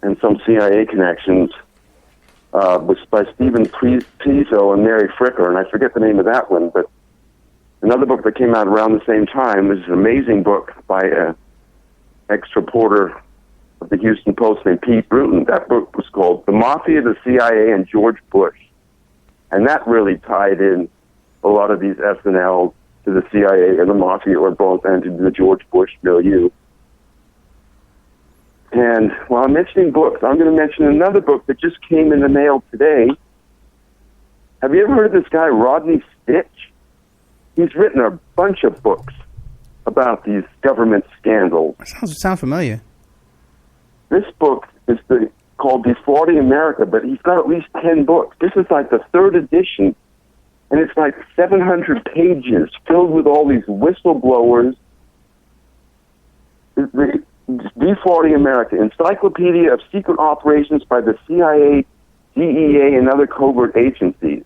and some CIA connections was by Stephen Pizzo and Mary Fricker, and I forget the name of that one, but another book that came out around the same time is an amazing book by an ex-reporter of the Houston Post named Pete Bruton. That book was called The Mafia, the CIA, and George Bush. And that really tied in a lot of these SNL to the CIA and the Mafia, or both, and to the George Bush milieu. And while I'm mentioning books, I'm going to mention another book that just came in the mail today. Have you ever heard of this guy, Rodney Stitch? He's written a bunch of books about these government scandals. Sounds familiar. This book is called Defrauding America, but he's got at least 10 books. This is like the third edition, and it's like 700 pages filled with all these whistleblowers. Defrauding America, Encyclopedia of Secret Operations by the CIA, DEA, and other covert agencies.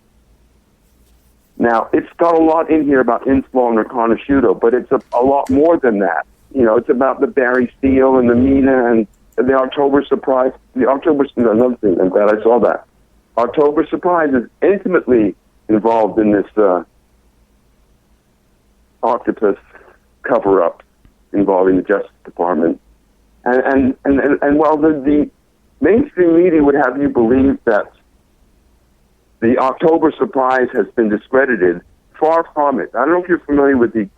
Now, it's got a lot in here about Inslaw and Reconasciuto, but it's a lot more than that. It's about the Barry Steele and the Mina and the October Surprise. Another thing, I'm glad I saw that. October Surprise is intimately involved in this octopus cover-up involving the Justice Department. And while the mainstream media would have you believe that the October Surprise has been discredited, far from it. I don't know if you're familiar with the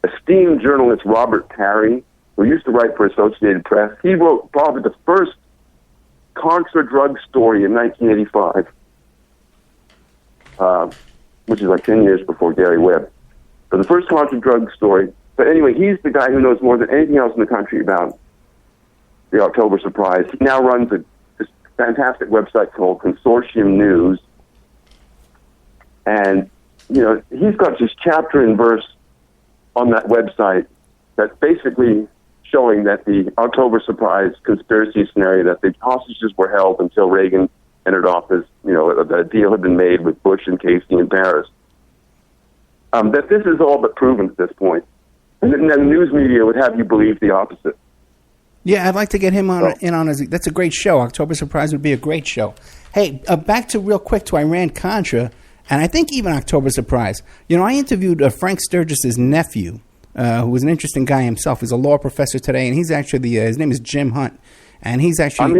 esteemed journalist Robert Parry, who used to write for Associated Press. He wrote probably the first Contra drug story in 1985, which is like 10 years before Gary Webb. But the first Contra drug story. But anyway, he's the guy who knows more than anything else in the country about the October Surprise. He now runs this fantastic website called Consortium News. And, he's got just chapter and verse on that website that's basically showing that the October surprise conspiracy scenario, that the hostages were held until Reagan entered office, the deal had been made with Bush and Casey in Paris, that this is all but proven at this point. And then the news media would have you believe the opposite. Yeah, I'd like to get him in on his. That's a great show. October Surprise would be a great show. Hey, back to real quick to Iran-Contra, and I think even October Surprise. I interviewed Frank Sturgis's nephew, who was an interesting guy himself. He's a law professor today, and he's actually his name is Jim Hunt, and he's actually. I've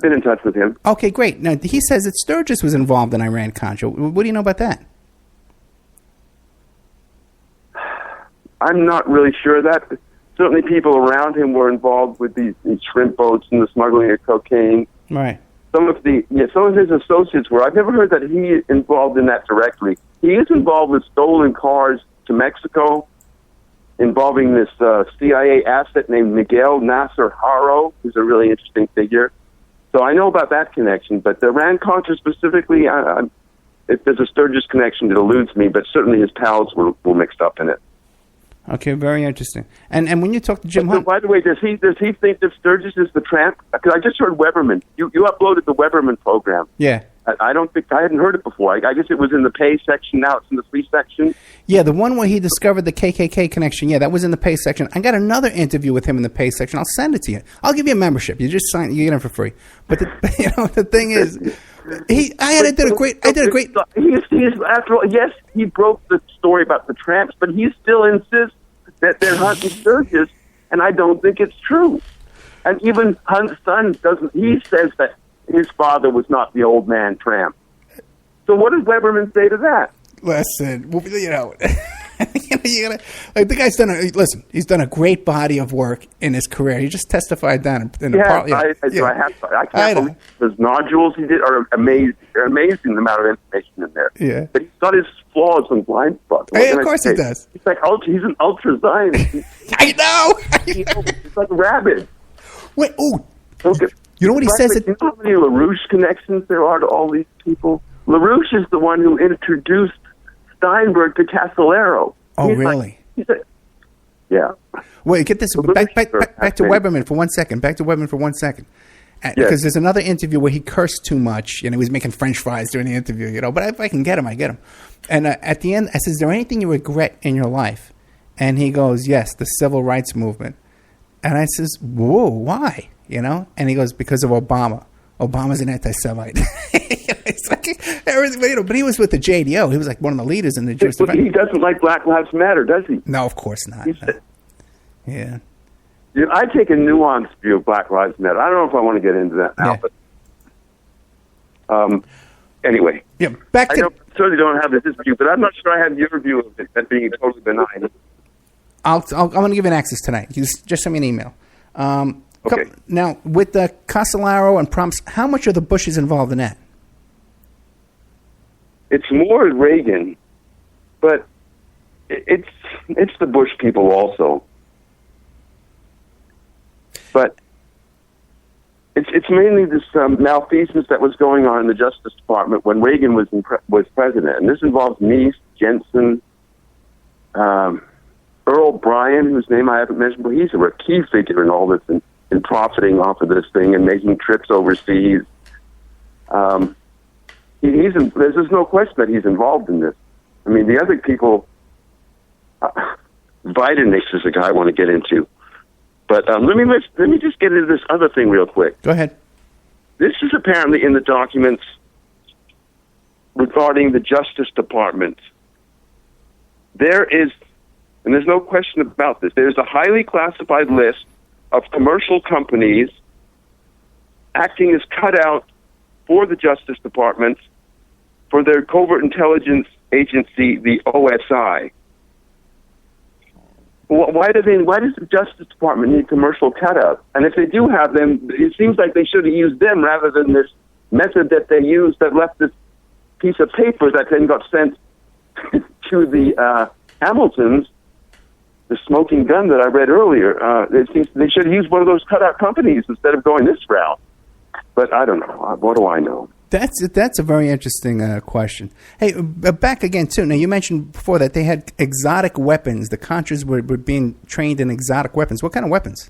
been in touch with him. Okay, great. Now he says that Sturgis was involved in Iran-Contra. What do you know about that? I'm not really sure of that. Certainly people around him were involved with these shrimp boats and the smuggling of cocaine. Right. Some of his associates were. I've never heard that he is involved in that directly. He is involved with stolen cars to Mexico, involving this CIA asset named Miguel Nasser Haro, who's a really interesting figure. So I know about that connection, but the Iran-Contra specifically, if there's a Sturgis connection, it eludes me, but certainly his pals were mixed up in it. Okay, very interesting. And when you talk to Jim Hunt, by the way, does he think that Sturgis is the tramp? Because I just heard Weberman. You uploaded the Weberman program. Yeah. I hadn't heard it before. I guess it was in the pay section. Now it's in the free section. Yeah, the one where he discovered the KKK connection. Yeah, that was in the pay section. I got another interview with him in the pay section. I'll send it to you. I'll give you a membership. You just sign. You get it for free. But the thing is, He's after all, yes, he broke the story about the tramps, but he still insists that they're hunting Sturgis, and I don't think it's true. And even Hunt's son doesn't. He says that his father was not the old man tramp. So what does Weberman say to that? Listen, the guy's done he's done a great body of work in his career. He just testified down in the parliament. I can't believe those nodules he did are amazing. They're amazing the amount of information in there. Yeah. But he's got his flaws and blind spots. Hey, of course he does. He's like he's an ultra Zionist. I know. He's like rabid. Wait, you know what he says? You know how many LaRouche connections there are to all these people? LaRouche is the one who introduced Steinberg to Casolaro. Oh, really? Yeah. Wait, get this. Back to Weberman for 1 second. Because there's another interview where he cursed too much, and he was making French fries during the interview, But if I can get him, I get him. And at the end, I said, "Is there anything you regret in your life?" And he goes, "Yes, the civil rights movement." And I says, "Whoa, why?" And he goes, "Because of Obama. Obama's an anti-Semite." It's like everything, but he was with the JDO. He was like one of the leaders in the Jewish. He doesn't like Black Lives Matter, does he? No, of course not. Yeah. I take a nuanced view of Black Lives Matter. I don't know if I want to get into that now, but anyway. Yeah, I certainly don't have this view, but I'm not sure I have your view of it as being totally benign. I'm going to give you an access tonight. Just send me an email. Okay. Now, with the Casolaro and Prompts, how much are the Bushes involved in that? It's more Reagan, but it's the Bush people also. But it's mainly this malfeasance that was going on in the Justice Department when Reagan was president, and this involves Meese, Jensen, Earl Bryan, whose name I haven't mentioned, but he's a key figure in all this and profiting off of this thing and making trips overseas. There's no question that he's involved in this. I mean, the other people, Videnix is a guy I want to get into. But let me just get into this other thing real quick. Go ahead. This is apparently in the documents regarding the Justice Department. There is, and there's no question about this, there's a highly classified list of commercial companies acting as cutout for the Justice Department for their covert intelligence agency, the OSI. Why does the Justice Department need commercial cutouts? And if they do have them, it seems like they should have used them rather than this method that they used that left this piece of paper that then got sent to the Hamiltons, the smoking gun that I read earlier. It seems they should have used one of those cutout companies instead of going this route. But I don't know. What do I know? That's a very interesting question. Hey, back again, too. Now, you mentioned before that they had exotic weapons. The Contras were being trained in exotic weapons. What kind of weapons?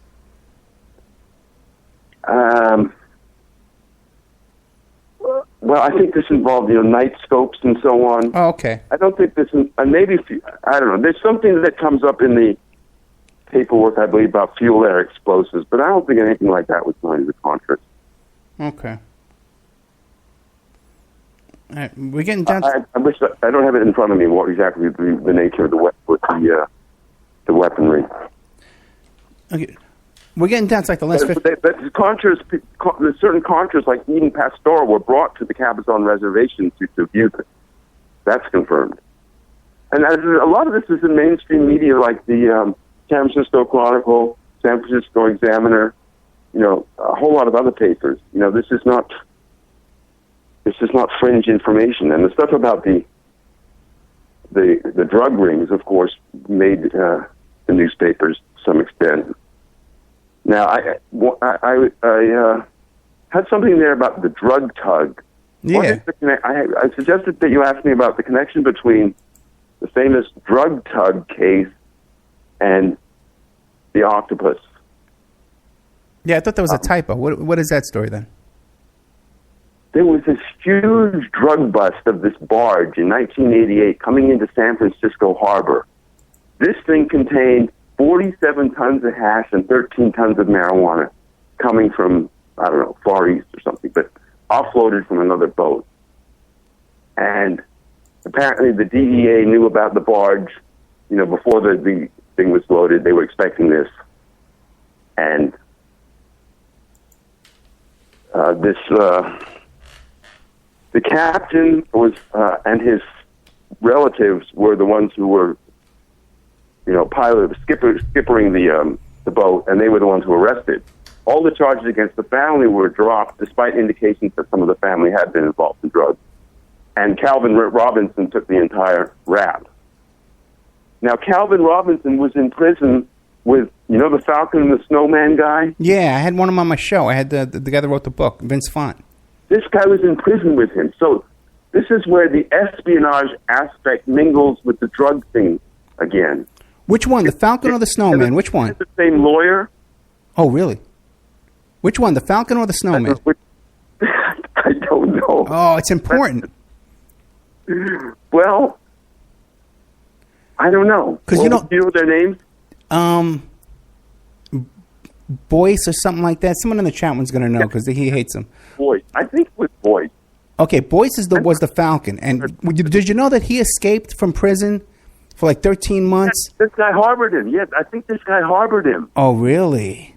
Well, I think this involved, night scopes and so on. Oh, okay. I don't think this, maybe, I don't know. There's something that comes up in the paperwork, I believe, about fuel air explosives, but I don't think anything like that was going to the Contras. Okay. All right, we're getting down. I wish I don't have it in front of me. What exactly the nature of the weaponry? Okay, we're getting down to like the last. But the Contras, certain Contras like Eden Pastor were brought to the Cabazon Reservation to view this. That's confirmed. And a lot of this is in mainstream media, like the San Francisco Chronicle, San Francisco Examiner. A whole lot of other papers. This is not fringe information. And the stuff about the drug rings, of course, made the newspapers to some extent. Now, I had something there about the drug tug. Yeah. I suggested that you ask me about the connection between the famous drug tug case and the octopus. Yeah, I thought that was a typo. What is that story then? There was this huge drug bust of this barge in 1988 coming into San Francisco Harbor. This thing contained 47 tons of hash and 13 tons of marijuana coming from, I don't know, Far East or something, but offloaded from another boat. And apparently the DEA knew about the barge, before the thing was loaded. They were expecting this. And the captain was and his relatives were the ones who were, skippering the boat, and they were the ones who were arrested. All the charges against the family were dropped, despite indications that some of the family had been involved in drugs. And Calvin Robinson took the entire rap. Now, Calvin Robinson was in prison with, the Falcon and the Snowman guy? Yeah, I had one of them on my show. I had the guy that wrote the book, Vince Font. This guy was in prison with him. So this is where the espionage aspect mingles with the drug thing again. Which one, the Falcon or the Snowman? Which one? The same lawyer. Oh, really? Which one, the Falcon or the Snowman? I don't know. Oh, it's important. Well, I don't know. Because do you know their names? Boyce or something like that. Someone in the chat one's going to know because he hates him. Boyce. I think it was Boyce. Okay, Boyce was the Falcon. And did you know that he escaped from prison for like 13 months? This guy harbored him. Yes, I think this guy harbored him. Oh, really?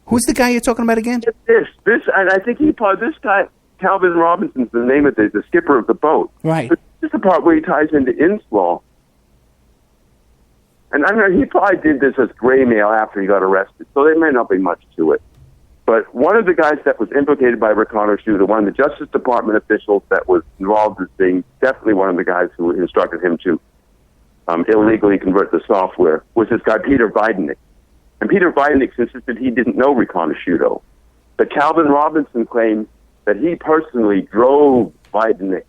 Who's the guy you're talking about again? This, and I think this guy, Calvin Robinson's the name of the skipper of the boat. Right. But this is the part where he ties into Inslaw. And I mean, he probably did this as gray mail after he got arrested, so there may not be much to it. But one of the guys that was implicated by Ricardo Shooter, one of the Justice Department officials that was involved as being definitely one of the guys who instructed him to illegally convert the software, was this guy Peter Weidenich. And Peter Weidenich insisted he didn't know Ricardo Shooter. But Calvin Robinson claims that he personally drove Weidenich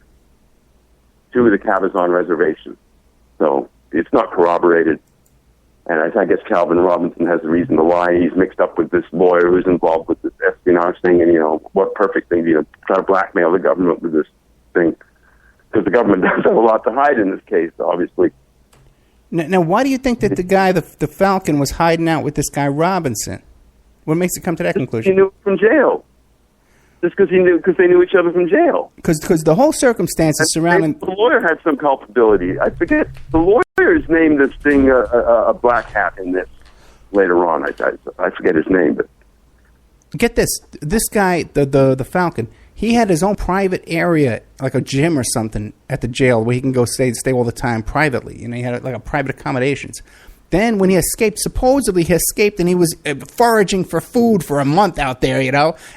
to the Cabazon Reservation. So it's not corroborated. And I guess Calvin Robinson has a reason to lie. He's mixed up with this lawyer who's involved with this espionage thing. And, what perfect thing, try to blackmail the government with this thing. Because the government does have a lot to hide in this case, obviously. Now, why do you think that the guy, the Falcon, was hiding out with this guy Robinson? What makes it come to that conclusion? He knew from jail. Just because they knew each other from jail. Because the whole circumstances surrounding... The lawyer had some culpability. I forget. The lawyer's named this thing a black hat in this later on. I forget his name, but... Get this. This guy, the Falcon, he had his own private area, like a gym or something, at the jail where he can go stay all the time privately. He had like a private accommodations. Then when he escaped, supposedly he escaped and he was foraging for food for a month out there,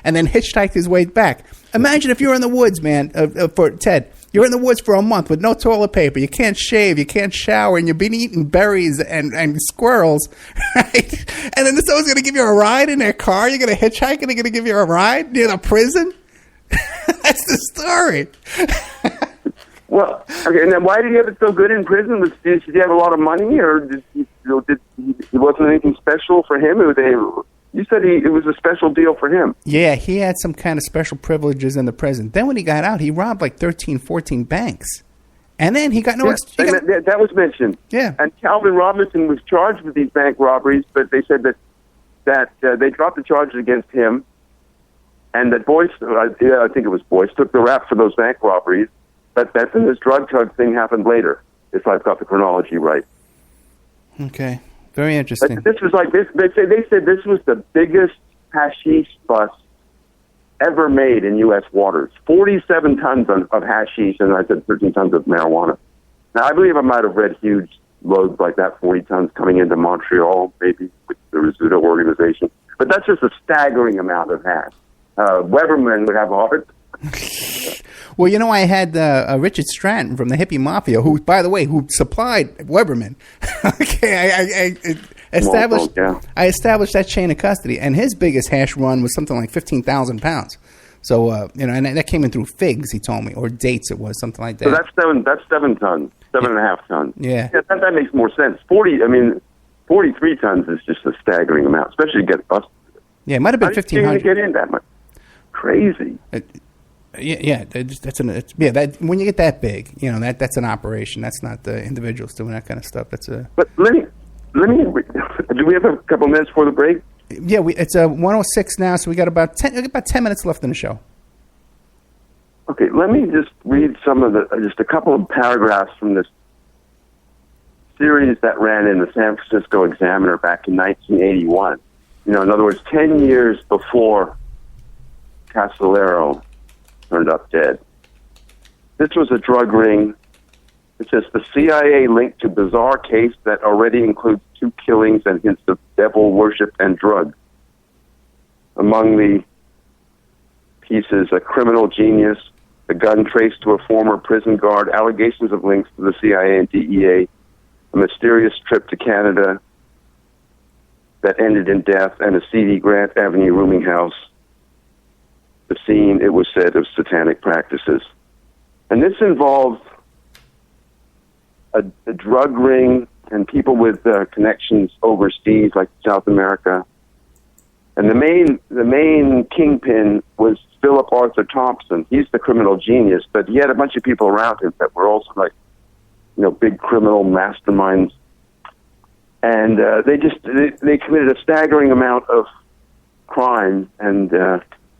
and then hitchhiked his way back. Imagine if you're in the woods, man, for Ted. You're in the woods for a month with no toilet paper. You can't shave. You can't shower. And you've been eating berries and squirrels, right? And then someone's going to give you a ride in their car. You're going to hitchhike and they're going to give you a ride near the prison? That's the story. Well, okay, and then why did he have it so good in prison? Did he have a lot of money, or did it wasn't anything special for him? You said it was a special deal for him. Yeah, he had some kind of special privileges in the prison. Then when he got out, he robbed like 13, 14 banks. And then he got no... That was mentioned. Yeah. And Calvin Robinson was charged with these bank robberies, but they said that they dropped the charges against him, and that Boyce, I think it was Boyce, took the rap for those bank robberies, but then this drug thing happened later, if I've got the chronology right. Okay. Very interesting. But this was like this. They said this was the biggest hashish bust ever made in U.S. waters. 47 tons of hashish, and I said 13 tons of marijuana. Now, I believe I might have read huge loads like that, 40 tons coming into Montreal, maybe with the Rizzuto organization. But that's just a staggering amount of hash. Weberman would have all of it. Well, you know, I had Richard Stratton from the hippie mafia, who, by the way, who supplied Weberman. Okay, I established that chain of custody, and his biggest hash run was something like 15,000 pounds. So, and that came in through figs, he told me, or dates. It was something like that. So that's 7 tons, 7.5 tons. Yeah, that makes more sense. 43 tons is just a staggering amount, especially to get busted. Yeah, it might have been 1,500. Get in that much? Crazy. That when you get that big, you know, that's an operation. That's not the individuals doing that kind of stuff. But let me. Do we have a couple minutes for the break? Yeah, it's 1:06 now, so we got about 10 minutes left in the show. Okay, let me just read just a couple of paragraphs from this series that ran in the San Francisco Examiner back in 1981. You know, in other words, 10 years before Castellero turned up dead. This was a drug ring. It says the CIA linked to bizarre case that already includes 2 killings and hints of devil worship and drugs. Among the pieces, a criminal genius, a gun traced to a former prison guard, allegations of links to the CIA and DEA, a mysterious trip to Canada that ended in death, and a seedy Grant Avenue rooming house. The scene, it was said, of satanic practices. And this involves a drug ring and people with connections overseas, like South America. And the main kingpin was Philip Arthur Thompson. He's the criminal genius, but he had a bunch of people around him that were also big criminal masterminds. And they committed a staggering amount of crime and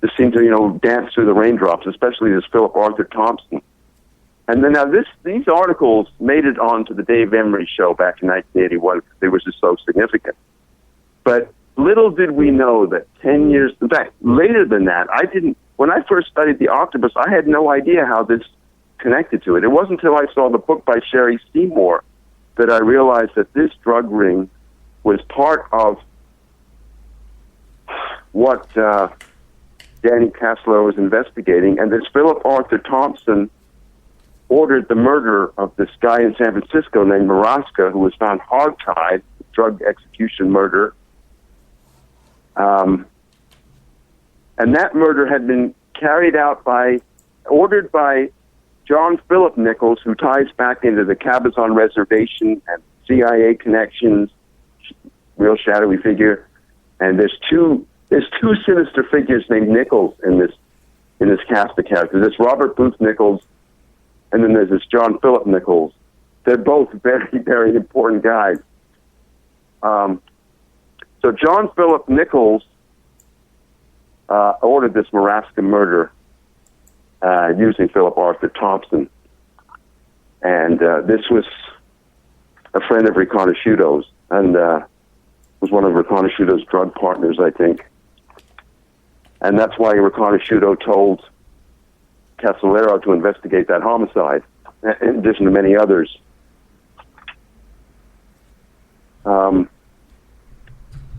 just seemed to dance through the raindrops, especially this Philip Arthur Thompson. And then these articles made it onto the Dave Emory show back in 1981 because they were just so significant. But little did we know that 10 years, in fact, later than that, when I first studied the octopus, I had no idea how this connected to it. It wasn't until I saw the book by Sherry Seymour that I realized that this drug ring was part of what Danny Castellero was investigating, and this Philip Arthur Thompson ordered the murder of this guy in San Francisco named Maraska, who was found hogtied, drug execution murder. And that murder had been carried out ordered by John Philip Nichols, who ties back into the Cabazon Reservation and CIA connections, real shadowy figure. And there's two sinister figures named Nichols in this cast of characters. There's Robert Booth Nichols, and then there's this John Philip Nichols. They're both very, very important guys. So John Philip Nichols ordered this Maraska murder using Philip Arthur Thompson. And this was a friend of Riconosciuto's, and was one of Riconosciuto's drug partners, I think. And that's why Riconosciuto told Castellero to investigate that homicide, in addition to many others.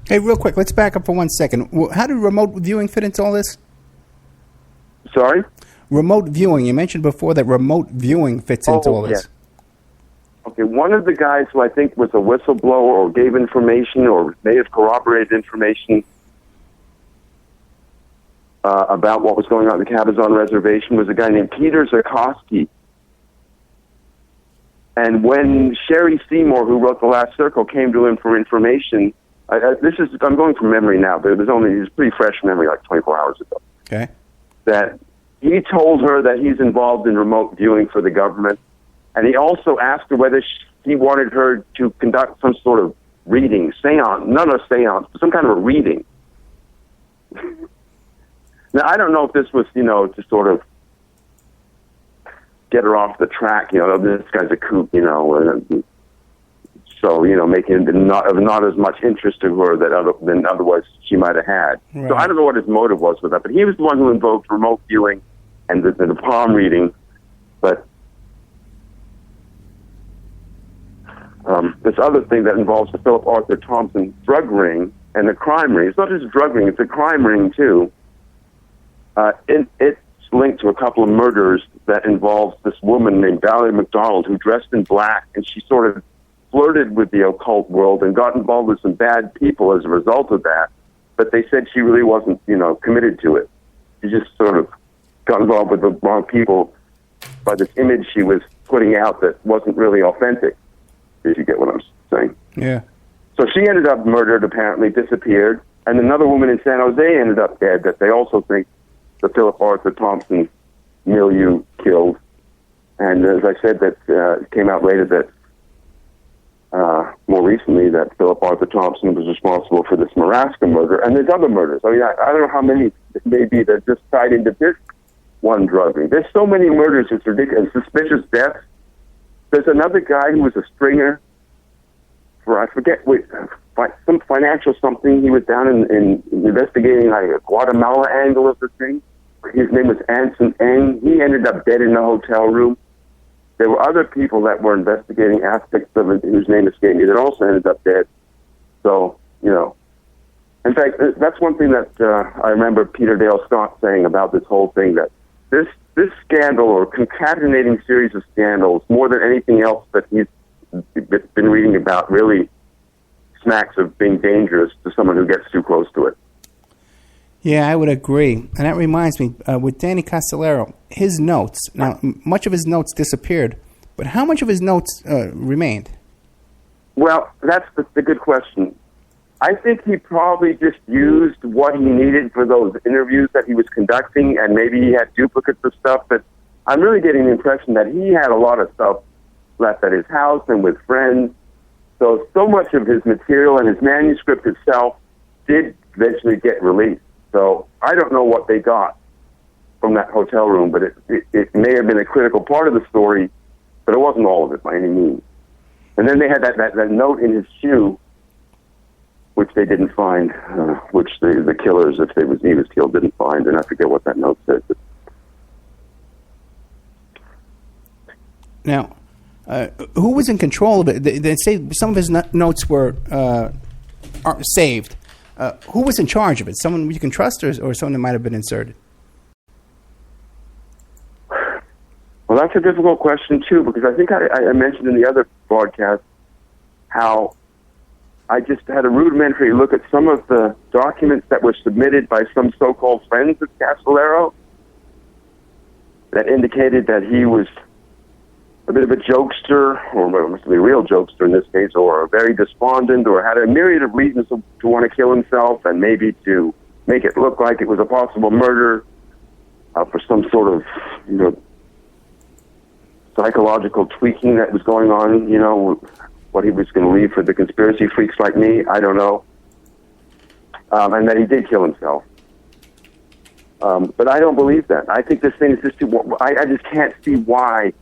Hey, real quick, let's back up for 1 second. How did remote viewing fit into all this? Sorry? Remote viewing. You mentioned before that remote viewing fits into all this. Yeah. Okay, one of the guys who I think was a whistleblower or gave information or may have corroborated information about what was going on at the Cabazon Reservation was a guy named Peter Zukoski. And when Sherry Seymour, who wrote The Last Circle, came to him for information, I'm going from memory now, but it was pretty fresh memory, like 24 hours ago. Okay. That he told her that he's involved in remote viewing for the government, and he also asked her whether he wanted her to conduct some sort of reading, seance, not a seance, but some kind of a reading. Now, I don't know if this was, to sort of get her off the track, this guy's a kook, so, making it not as much interest to her than otherwise she might have had. Right. So I don't know what his motive was with that, but he was the one who invoked remote viewing and the palm reading. But this other thing that involves the Philip Arthur Thompson drug ring and the crime ring, it's not just a drug ring, it's a crime ring too. It's linked to a couple of murders that involves this woman named Valerie McDonald who dressed in black, and she sort of flirted with the occult world and got involved with some bad people as a result of that. But they said she really wasn't, committed to it. She just sort of got involved with the wrong people by this image she was putting out that wasn't really authentic, if you get what I'm saying. Yeah. So she ended up murdered, apparently, disappeared, and another woman in San Jose ended up dead that they also think the Philip Arthur Thompson milieu killed. And as I said, that came out later that more recently that Philip Arthur Thompson was responsible for this Marasca murder, and there's other murders. I mean, I don't know how many it may be that just tied into this one drug ring. There's so many murders, it's ridiculous. Suspicious deaths. There's another guy who was a stringer for, I forget, some financial something. He was down in investigating like a Guatemala angle of the thing. His name was Anson Eng. He ended up dead in the hotel room. There were other people that were investigating aspects of it whose name escaped me that also ended up dead. So, in fact, that's one thing that I remember Peter Dale Scott saying about this whole thing, that this scandal or concatenating series of scandals, more than anything else that he's been reading about, really smacks of being dangerous to someone who gets too close to it. Yeah, I would agree. And that reminds me, with Danny Castellero, his notes, now, much of his notes disappeared, but how much of his notes remained? Well, that's the good question. I think he probably just used what he needed for those interviews that he was conducting, and maybe he had duplicates of stuff, but I'm really getting the impression that he had a lot of stuff left at his house and with friends. So much of his material and his manuscript itself did eventually get released. So I don't know what they got from that hotel room, but it may have been a critical part of the story, but it wasn't all of it by any means. And then they had that note in his shoe, which they didn't find, which the killers, if he was killed, didn't find, and I forget what that note said. Now, who was in control of it? They say some of his notes were saved. Who was in charge of it? Someone you can trust, or someone that might have been inserted? Well, that's a difficult question, too, because I think I mentioned in the other broadcast how I just had a rudimentary look at some of the documents that were submitted by some so-called friends of Castellero that indicated that he was a bit of a jokester, or must be a real jokester in this case, or very despondent, or had a myriad of reasons to want to kill himself, and maybe to make it look like it was a possible murder for some sort of, psychological tweaking that was going on, what he was going to leave for the conspiracy freaks like me, I don't know. And that he did kill himself. But I don't believe that. I think this thing is just I just can't see why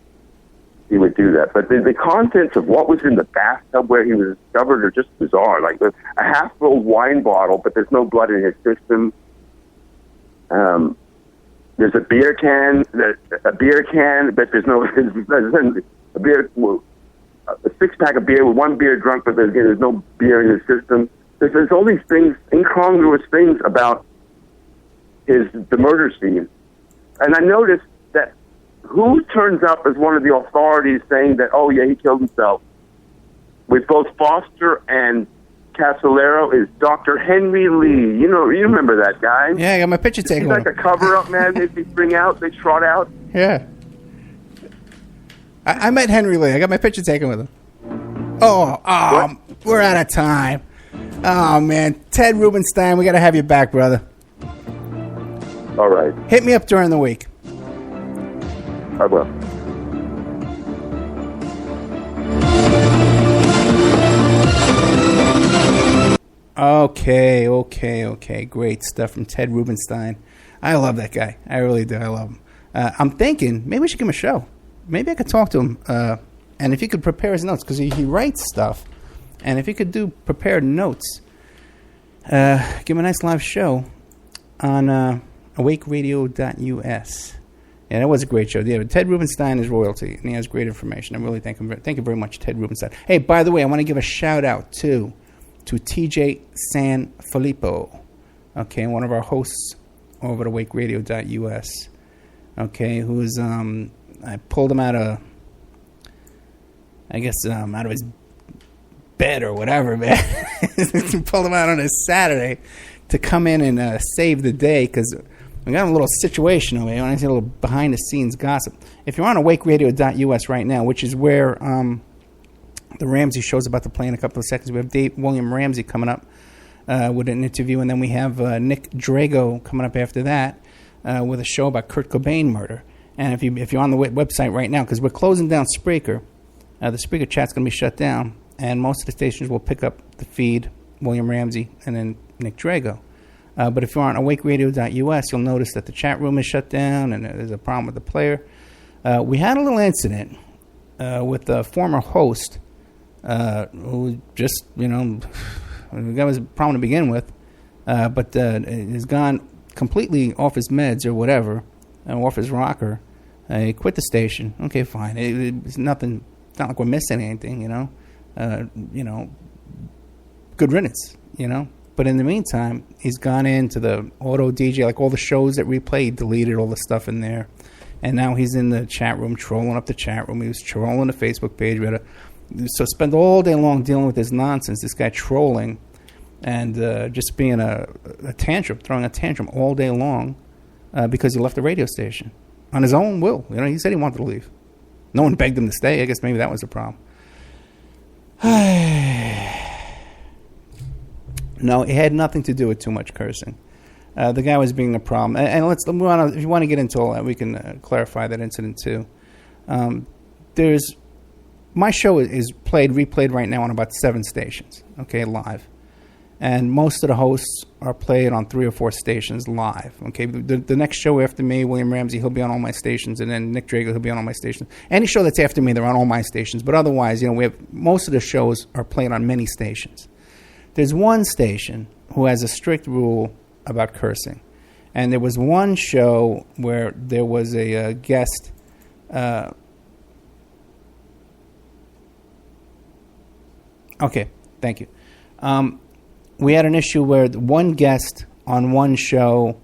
he would do that. But the contents of what was in the bathtub where he was discovered are just bizarre. Like a half-full wine bottle, but there's no blood in his system. There's a beer can, but there's no a beer. A six-pack of beer with one beer drunk, but there's no beer in his system. There's all these things, incongruous things about the murder scene. And I noticed that who turns up as one of the authorities saying that, oh, yeah, he killed himself, with both Foster and Casolaro is Dr. Henry Lee. You remember that guy? Yeah, I got my picture taken. He's like a cover-up man. They bring out, they trot out. Yeah. I met Henry Lee. I got my picture taken with him. Oh, we're out of time. Oh, man. Ted Rubinstein, we got to have you back, brother. All right. Hit me up during the week. I will. Okay. Great stuff from Ted Rubinstein. I love that guy. I really do. I love him. I'm thinking maybe we should give him a show. Maybe I could talk to him. And if he could prepare his notes, because he writes stuff. And if he could do prepared notes, give him a nice live show on awakeradio.us. Yeah, that was a great show. Yeah, Ted Rubinstein is royalty, and he has great information. I really thank him. Thank you very much, Ted Rubinstein. Hey, by the way, I want to give a shout-out, too, to TJ Sanfilippo, okay, one of our hosts over at awakeradio.us, okay, who's, I pulled him out of, out of his bed or whatever, man. Pulled him out on a Saturday to come in and save the day, because we got a little situation over here. I want to see a little behind-the-scenes gossip. If you're on awakeradio.us right now, which is where the Ramsey show's about to play in a couple of seconds, we have William Ramsey coming up with an interview, and then we have Nick Drago coming up after that with a show about Kurt Cobain murder. And if you're on the website right now, because we're closing down Spreaker, the Spreaker chat's going to be shut down, and most of the stations will pick up the feed, William Ramsey, and then Nick Drago. But if you're on awakeradio.us, you'll notice that the chat room is shut down and there's a problem with the player. We had a little incident with a former host who just, the guy was a problem to begin with, but has gone completely off his meds or whatever, off his rocker. He quit the station. Okay, fine. It's nothing. It's not like we're missing anything, Good riddance, But in the meantime, he's gone into the auto DJ, like all the shows that replay, he deleted all the stuff in there. And now he's in the chat room, trolling up the chat room. He was trolling the Facebook page. So spend all day long dealing with this nonsense, this guy trolling and just being a tantrum, throwing a tantrum all day long because he left the radio station on his own will. He said he wanted to leave. No one begged him to stay. I guess maybe that was the problem. No, it had nothing to do with too much cursing. The guy was being a problem. And let's move on. If you want to get into all that, we can clarify that incident too. My show is replayed right now on about 7 stations, okay, live. And most of the hosts are played on 3 or 4 stations live, okay. The next show after me, William Ramsey, he'll be on all my stations, and then Nick Drago, he'll be on all my stations. Any show that's after me, they're on all my stations. But otherwise, we have most of the shows are played on many stations. There's one station who has a strict rule about cursing. And there was one show where there was a guest. Okay, thank you. We had an issue where one guest on one show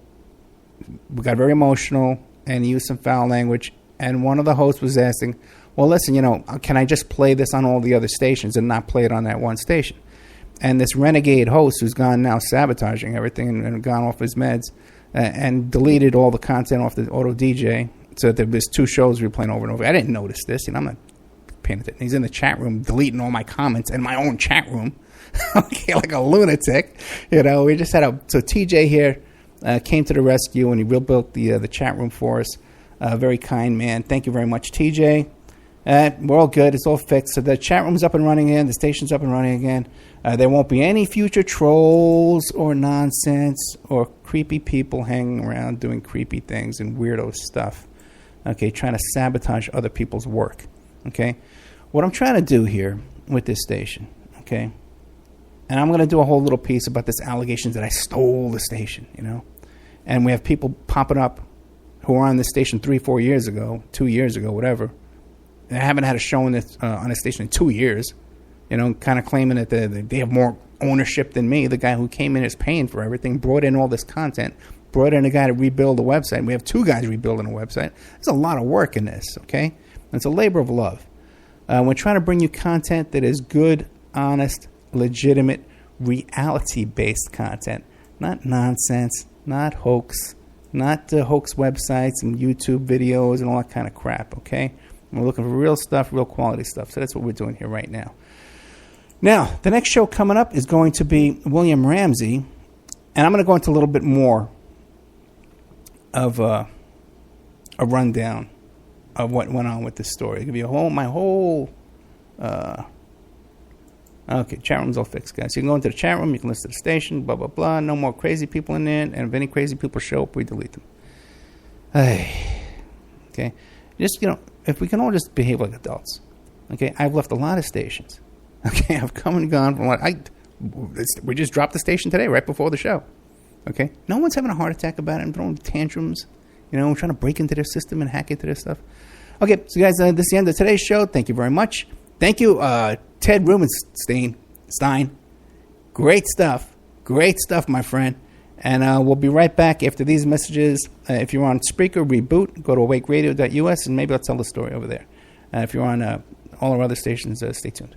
got very emotional and used some foul language. And one of the hosts was asking, well, listen, can I just play this on all the other stations and not play it on that one station? And this renegade host who's gone now sabotaging everything and gone off his meds and deleted all the content off the auto DJ so that there's 2 shows we were playing over and over. I didn't notice this. I'm not paying attention. He's in the chat room deleting all my comments in my own chat room. Okay, like a lunatic. We just had so TJ here came to the rescue and he rebuilt the chat room for us. Very kind man. Thank you very much, TJ. We're all good. It's all fixed. So the chat room's up and running again. The station's up and running again. There won't be any future trolls or nonsense or creepy people hanging around doing creepy things and weirdo stuff. Okay, trying to sabotage other people's work. Okay, what I'm trying to do here with this station. Okay, and I'm going to do a whole little piece about this allegations that I stole the station. And we have people popping up who were on this station 3-4 years ago, 2 years ago, whatever. They haven't had a show on a station in 2 years. Kind of claiming that they have more ownership than me. The guy who came in is paying for everything, brought in all this content, brought in a guy to rebuild the website. We have 2 guys rebuilding a website. There's a lot of work in this, okay? It's a labor of love. We're trying to bring you content that is good, honest, legitimate, reality-based content, not nonsense, not hoax, not hoax websites and YouTube videos and all that kind of crap, okay? We're looking for real stuff, real quality stuff. So that's what we're doing here right now. Now, the next show coming up is going to be William Ramsey, and I'm going to go into a little bit more of a rundown of what went on with this story. I'll give you my whole... Okay, chat room's all fixed, guys. You can go into the chat room, you can listen to the station, blah, blah, blah. No more crazy people in there, and if any crazy people show up, we delete them. Okay? Just, if we can all just behave like adults. Okay? I've left a lot of stations. Okay? I've come and gone from we just dropped the station today, right before the show. Okay? No one's having a heart attack about it and throwing tantrums, trying to break into their system and hack into their stuff. Okay, so guys, this is the end of today's show. Thank you very much. Thank you, Ted Rubinstein. Great stuff. Great stuff, my friend. And we'll be right back after these messages. If you're on Spreaker, reboot. Go to awakeradio.us, and maybe I'll tell the story over there. If you're on all our other stations, stay tuned.